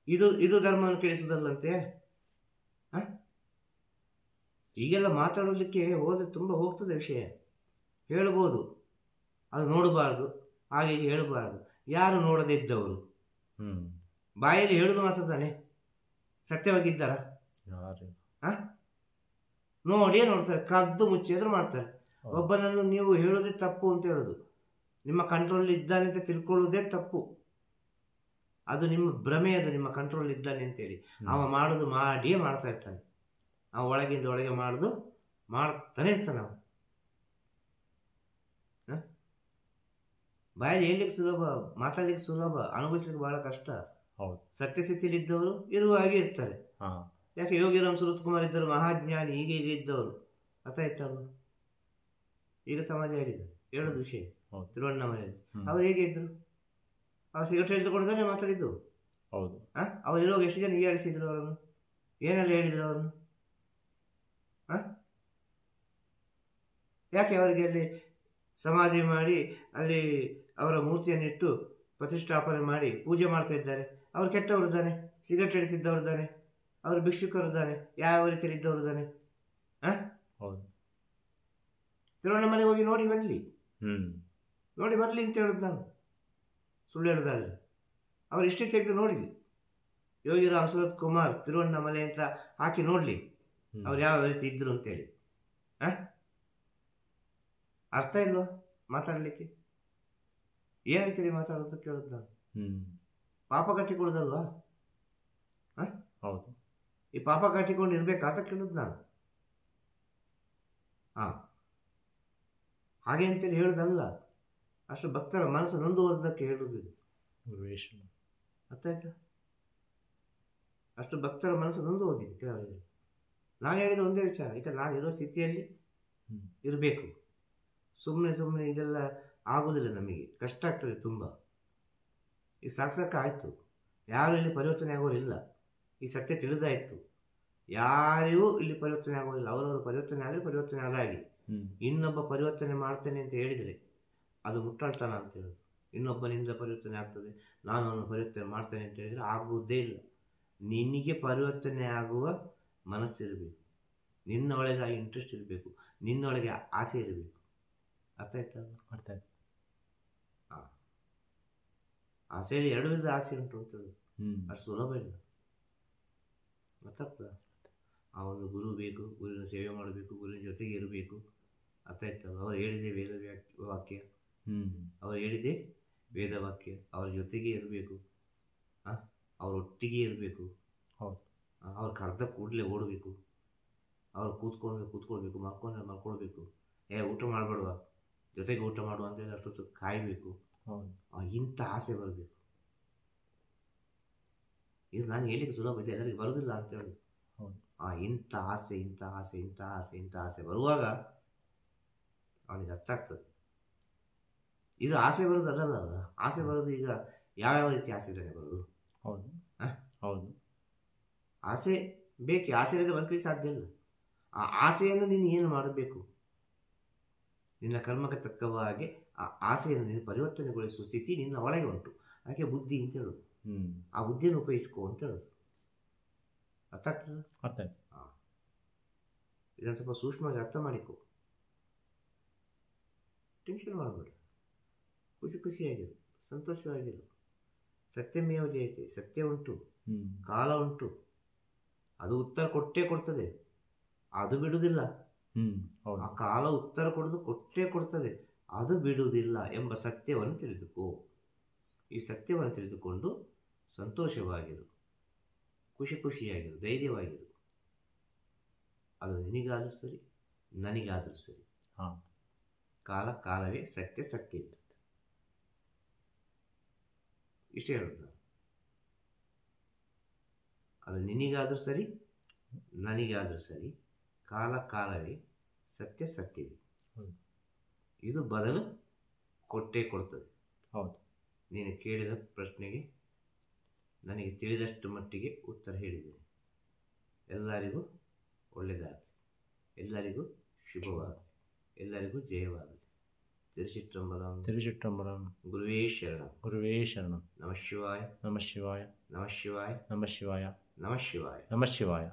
ಇದು ಧರ್ಮವನ್ನು ಕೆಡಿಸುವುದಲ್ಲಂತೆ. ಈಗೆಲ್ಲ ಮಾತಾಡಲಿಕ್ಕೆ ಹೋದ್ರೆ ತುಂಬ ಹೋಗ್ತದೆ ವಿಷಯ. ಹೇಳ್ಬೋದು, ಅದು ನೋಡಬಾರ್ದು, ಹಾಗೆ ಹೇಳಬಾರ್ದು. ಯಾರು ನೋಡದೇ ಇದ್ದವರು ಬಾಯಲ್ಲಿ ಹೇಳುದು ಮಾತ್ರ ತಾನೆ, ಸತ್ಯವಾಗಿದ್ದಾರ? ನೋಡಿಯೇ ನೋಡ್ತಾರೆ, ಕದ್ದು ಮುಚ್ಚಿದ್ರು ಮಾಡ್ತಾರೆ. ಒಬ್ಬನನ್ನು ನೀವು ಹೇಳೋದೇ ತಪ್ಪು ಅಂತ ಹೇಳೋದು, ನಿಮ್ಮ ಕಂಟ್ರೋಲ್ ಇದ್ದಾನೆ ಅಂತ ತಿಳ್ಕೊಳ್ಳೋದೇ ತಪ್ಪು. ಅದು ನಿಮ್ಮ ಭ್ರಮೆ, ಅದು ನಿಮ್ಮ ಕಂಟ್ರೋಲ್ ಇದ್ದಾನೆ ಅಂತೇಳಿ. ಅವ ಮಾಡೋದು ಮಾಡಿಯೇ ಮಾಡ್ತಾ ಇರ್ತಾನೆ. ಅವ ಒಳಗಿಂದ ಒಳಗೆ ಮಾಡೋದು ಮಾಡ್ತಾನೆ ಇರ್ತಾನೆ. ಅವ ಬಾಯಲ್ಲಿ ಹೇಳಲಿಕ್ಕೆ ಸುಲಭ, ಮಾತಾಡ್ಲಿಕ್ಕೆ ಸುಲಭ, ಅನುಭವಿಸ್ಲಿಕ್ಕೆ ಬಹಳ ಕಷ್ಟ. ಸತ್ಯಸ್ಥಿತಿಯಲ್ಲಿ ಇದ್ದವರು ಇರುವ ಹಾಗೆ ಇರ್ತಾರೆ. ಯಾಕೆ ಯೋಗಿರಾಮ್ ಸುರತ್ಕುಮಾರ್ ಇದ್ದರು, ಮಹಾಜ್ಞಾನಿ, ಹೀಗೆ ಇದ್ದವರು. ಅರ್ಥ ಆಯ್ತಲ್ಲ? ಈಗ ಸಮಾಜ ಹೇಳೋದು ವಿಷಯ ತಿರುವಣ್ಣಾಮಲೆಯಲ್ಲಿ ಅವ್ರು ಹೇಗೆ ಇದ್ರು? ಅವ್ರು ಸಿಗರೇಟ್ ಹಿಡಿದುಕೊಡ್ತಾನೆ ಮಾತಾಡಿದ್ದು. ಹೌದು. ಅವ್ರು ಇರುವಾಗ ಎಷ್ಟು ಜನ ಹೀಯಾಡಿಸಿದ್ರು ಅವರನ್ನು, ಏನೆಲ್ಲ ಹೇಳಿದ್ರು ಅವರನ್ನು? ಯಾಕೆ ಅವರಿಗೆ ಅಲ್ಲಿ ಸಮಾಧಿ ಮಾಡಿ ಅಲ್ಲಿ ಅವರ ಮೂರ್ತಿಯನ್ನಿಟ್ಟು ಪ್ರತಿಷ್ಠಾಪನೆ ಮಾಡಿ ಪೂಜೆ ಮಾಡ್ತಾ ಇದ್ದಾರೆ? ಅವರು ಕೆಟ್ಟವರಿದ್ದಾನೆ, ಸಿಗರೇಟ್ ಹಿಡಿತಿದ್ದವರಿದ್ದಾನೆ, ಅವರು ಭಿಕ್ಷುಕರಿದ್ದಾನೆ, ಯಾವ ರೀತಿಯಲ್ಲಿ ಇದ್ದವರಿದ್ದಾನೆ? ತಿರುವಣ್ಣಾಮಲೆಗೆ ಹೋಗಿ ನೋಡಿ ಬರಲಿ, ನೋಡಿ ಬರಲಿ ಅಂತ ಹೇಳುದು ನಾನು. ಸುಳ್ಳು ಹೇಳುದಾದ್ರೆ ಅವ್ರು ಇಷ್ಟೇ ತೆಗೆದು ನೋಡಲಿ, ಯೋಗಿರಾಮ್ ಸುರತ್ಕುಮಾರ್ ತಿರುವಣ್ಣಾಮಲೆ ಅಂತ ಹಾಕಿ ನೋಡಲಿ ಅವ್ರು ಯಾವ ರೀತಿ ಇದ್ರು ಅಂತೇಳಿ. ಅರ್ಥ ಇಲ್ವಾ ಮಾತಾಡಲಿಕ್ಕೆ? ಏನಂತೇಳಿ ಮಾತಾಡೋದು ಕೇಳೋದು ನಾನು. ಪಾಪ ಕಟ್ಟಿಕೊಳ್ಳೋದಲ್ವಾ? ಹೌದು. ಈ ಪಾಪ ಕಟ್ಟಿಕೊಂಡು ಇರ್ಬೇಕಾತ ಕೇಳೋದು ನಾನು. ಹಾಗೆ ಅಂತೇಳಿ ಹೇಳುದಲ್ಲ, ಅಷ್ಟು ಭಕ್ತರ ಮನಸ್ಸು ನೊಂದು ಹೋದಕ್ಕೆ ಹೇಳುವುದು. ಅರ್ಥ ಆಯ್ತಾ? ಅಷ್ಟು ಭಕ್ತರ ಮನಸ್ಸು ನೊಂದು ಹೋಗಿದೆ ಕೆಲವರಿಗೆ. ನಾನು ಹೇಳಿದ ಒಂದೇ ವಿಚಾರ, ಈಗ ನಾನು ಇರೋ ಸ್ಥಿತಿಯಲ್ಲಿ ಇರಬೇಕು. ಸುಮ್ಮನೆ ಇದೆಲ್ಲ ಆಗೋದಿಲ್ಲ, ನಮಗೆ ಕಷ್ಟ ಆಗ್ತದೆ ತುಂಬ. ಈ ಸಾಕು ಆಯಿತು, ಯಾರು ಇಲ್ಲಿ ಪರಿವರ್ತನೆ ಆಗೋದಿಲ್ಲ. ಈ ಸತ್ಯ ತಿಳಿದಾಯಿತು, ಯಾರಿಗೂ ಇಲ್ಲಿ ಪರಿವರ್ತನೆ ಆಗೋದಿಲ್ಲ. ಅವರವರು ಪರಿವರ್ತನೆ ಆಗಲಿ, ಪರಿವರ್ತನೆ ಆದಾಗಿ. ಇನ್ನೊಬ್ಬ ಪರಿವರ್ತನೆ ಮಾಡ್ತೇನೆ ಅಂತ ಹೇಳಿದರೆ ಅದು ಮುಟ್ಟಾಳ್ತಾನ ಅಂತ ಹೇಳೋದು. ಇನ್ನೊಬ್ಬನಿಂದ ಪರಿವರ್ತನೆ ಆಗ್ತದೆ, ನಾನು ಅವನು ಪರಿವರ್ತನೆ ಮಾಡ್ತೇನೆ ಅಂತ ಹೇಳಿದರೆ ಆಗುವುದೇ ಇಲ್ಲ. ನಿನಗೆ ಪರಿವರ್ತನೆ ಆಗುವ ಮನಸ್ಸಿರಬೇಕು, ನಿನ್ನ ಒಳಗೆ ಆ ಇಂಟ್ರೆಸ್ಟ್ ಇರಬೇಕು, ನಿನ್ನೊಳಗೆ ಆಸೆ ಇರಬೇಕು. ಅರ್ಥ ಆಯ್ತಾ? ಅರ್ಥ ಆಯ್ತು. ಆಸೆಯಲ್ಲಿ 2 ವಿಧದ ಆಸೆ ಉಂಟು ಅಂತೇಳಿ ಅಷ್ಟು ಸುಲಭ ಇಲ್ಲ. ಗೊತ್ತಾಗ್ತದ? ಆ ಒಂದು ಗುರು ಬೇಕು, ಗುರುವಿನ ಸೇವೆ ಮಾಡಬೇಕು, ಗುರುವಿನ ಜೊತೆಗೆ ಇರಬೇಕು. ಅರ್ಥ ಆಯ್ತಲ್ಲ? ಅವ್ರು ಹೇಳಿದೆ ವೇದ ವಾಕ್ಯ, ಅವ್ರು ಹೇಳಿದೆ ವೇದ ವಾಕ್ಯ, ಅವ್ರ ಜೊತೆಗೆ ಇರಬೇಕು, ಅವರೊಟ್ಟಿಗೆ ಇರಬೇಕು. ಅವ್ರು ಕರೆದ ಕೂಡಲೇ ಓಡಬೇಕು, ಅವ್ರು ಕೂತ್ಕೊಳ್ಬೇಕು, ಮಲ್ಕೊಳ್ಬೇಕು. ಊಟ ಮಾಡಬೇಡುವ, ಜೊತೆಗೆ ಊಟ ಮಾಡುವ ಅಂತೇಳಿ ಅಷ್ಟೊತ್ತು ಕಾಯಬೇಕು. ಇಂಥ ಆಸೆ ಬರಬೇಕು. ಇದು ನಾನು ಹೇಳಿಕ್ಕೆ ಸುಲಭ ಇದೆ, ಎಲ್ಲರಿಗೆ ಬರೋದಿಲ್ಲ ಅಂತ ಹೇಳಿ. ಇಂಥ ಆಸೆ ಬರುವಾಗ ಅವನಿಗೆ ಅರ್ಥ ಆಗ್ತದೆ. ಇದು ಆಸೆ ಬರೋದು ಅದಲ್ಲ. ಆಸೆ ಬರೋದು ಈಗ ಯಾವ್ಯಾವ ರೀತಿ ಆಸೆ ಇದ್ದಾನೆ ಬರೋದು. ಹೌದು. ಆಸೆ ಬೇಕೆ, ಆಸೆ ಇಲ್ಲದೆ ಬದುಕಲಿಕ್ಕೆ ಸಾಧ್ಯ ಇಲ್ಲ. ಆ ಆಸೆಯನ್ನು ನೀನು ಏನು ಮಾಡಬೇಕು? ನಿನ್ನ ಕರ್ಮಕ್ಕೆ ತಕ್ಕವಾಗೆ ಆ ಆಸೆಯನ್ನು ನೀನು ಪರಿವರ್ತನೆಗೊಳಿಸುವ ಸ್ಥಿತಿ ನಿನ್ನ ಒಳಗೆ ಉಂಟು. ಅದಕ್ಕೆ ಬುದ್ಧಿ ಅಂತ ಹೇಳೋದು. ಆ ಬುದ್ಧಿಯನ್ನು ಉಪಯೋಗಿಸ್ಕೋ ಅಂತ ಹೇಳೋದು. ಅರ್ಥ ಆಗ್ತದೆ? ಅರ್ಥ ಆಯ್ತು. ಇದನ್ನು ಸ್ವಲ್ಪ ಸೂಕ್ಷ್ಮವಾಗಿ ಅರ್ಥ ಮಾಡಿಕೊ. ಟೆನ್ಷನ್ ಮಾಡಬೇಡ, ಖುಷಿಯಾಗಿರು, ಸಂತೋಷವಾಗಿರು. ಸತ್ಯಮೇವ ಜಯತೆ, ಸತ್ಯ ಉಂಟು, ಕಾಲ ಉಂಟು, ಅದು ಉತ್ತರ ಕೊಟ್ಟೇ ಕೊಡ್ತದೆ, ಅದು ಬಿಡುವುದಿಲ್ಲ. ಆ ಕಾಲ ಉತ್ತರ ಕೊಟ್ಟೇ ಕೊಡ್ತದೆ, ಅದು ಬಿಡುವುದಿಲ್ಲ ಎಂಬ ಸತ್ಯವನ್ನು ತಿಳಿದುಕೋ. ಈ ಸತ್ಯವನ್ನು ತಿಳಿದುಕೊಂಡು ಸಂತೋಷವಾಗಿರು, ಖುಷಿಯಾಗಿರು, ಧೈರ್ಯವಾಗಿರು. ಅದು ನಿನಗಾದರೂ ಸರಿ, ನನಗಾದರೂ ಸರಿ. ಕಾಲವೇ ಸತ್ಯ ಇರ್ತದೆ. ಇಷ್ಟೇ ಹೇಳೋದು. ಅದು ನಿನಗಾದರೂ ಸರಿ, ನನಗಾದರೂ ಸರಿ, ಕಾಲ ಕಾಲವೇ, ಸತ್ಯ ಸತ್ಯವೇ. ಇದು ಬದಲು ಕೊಟ್ಟೇ ಕೊಡ್ತದೆ. ಹೌದು. ನೀನು ಕೇಳಿದ ಪ್ರಶ್ನೆಗೆ ನನಗೆ ತಿಳಿದಷ್ಟು ಮಟ್ಟಿಗೆ ಉತ್ತರ ಹೇಳಿದ್ದೇನೆ. ಎಲ್ಲರಿಗೂ ಒಳ್ಳೆಯದಾಗಲಿ, ಎಲ್ಲರಿಗೂ ಶುಭವಾಗಲಿ, ಎಲ್ಲರಿಗೂ ಜಯವಾಗಲಿ. ತಿರುಚಿಟ್ಟಂಬಲಂ. ತಿರುಚಿಟ್ಟಂಬಲಂ. ಗುರುವೇ ಶರಣಂ. ಗುರುವೇ ಶರಣಂ. ನಮಃ ಶಿವಾಯ. ನಮಃ ಶಿವಾಯ. ನಮಃ ಶಿವಾಯ. ನಮಃ ಶಿವಾಯ. ನಮಃ ಶಿವಾಯ. ನಮಃ ಶಿವಾಯ.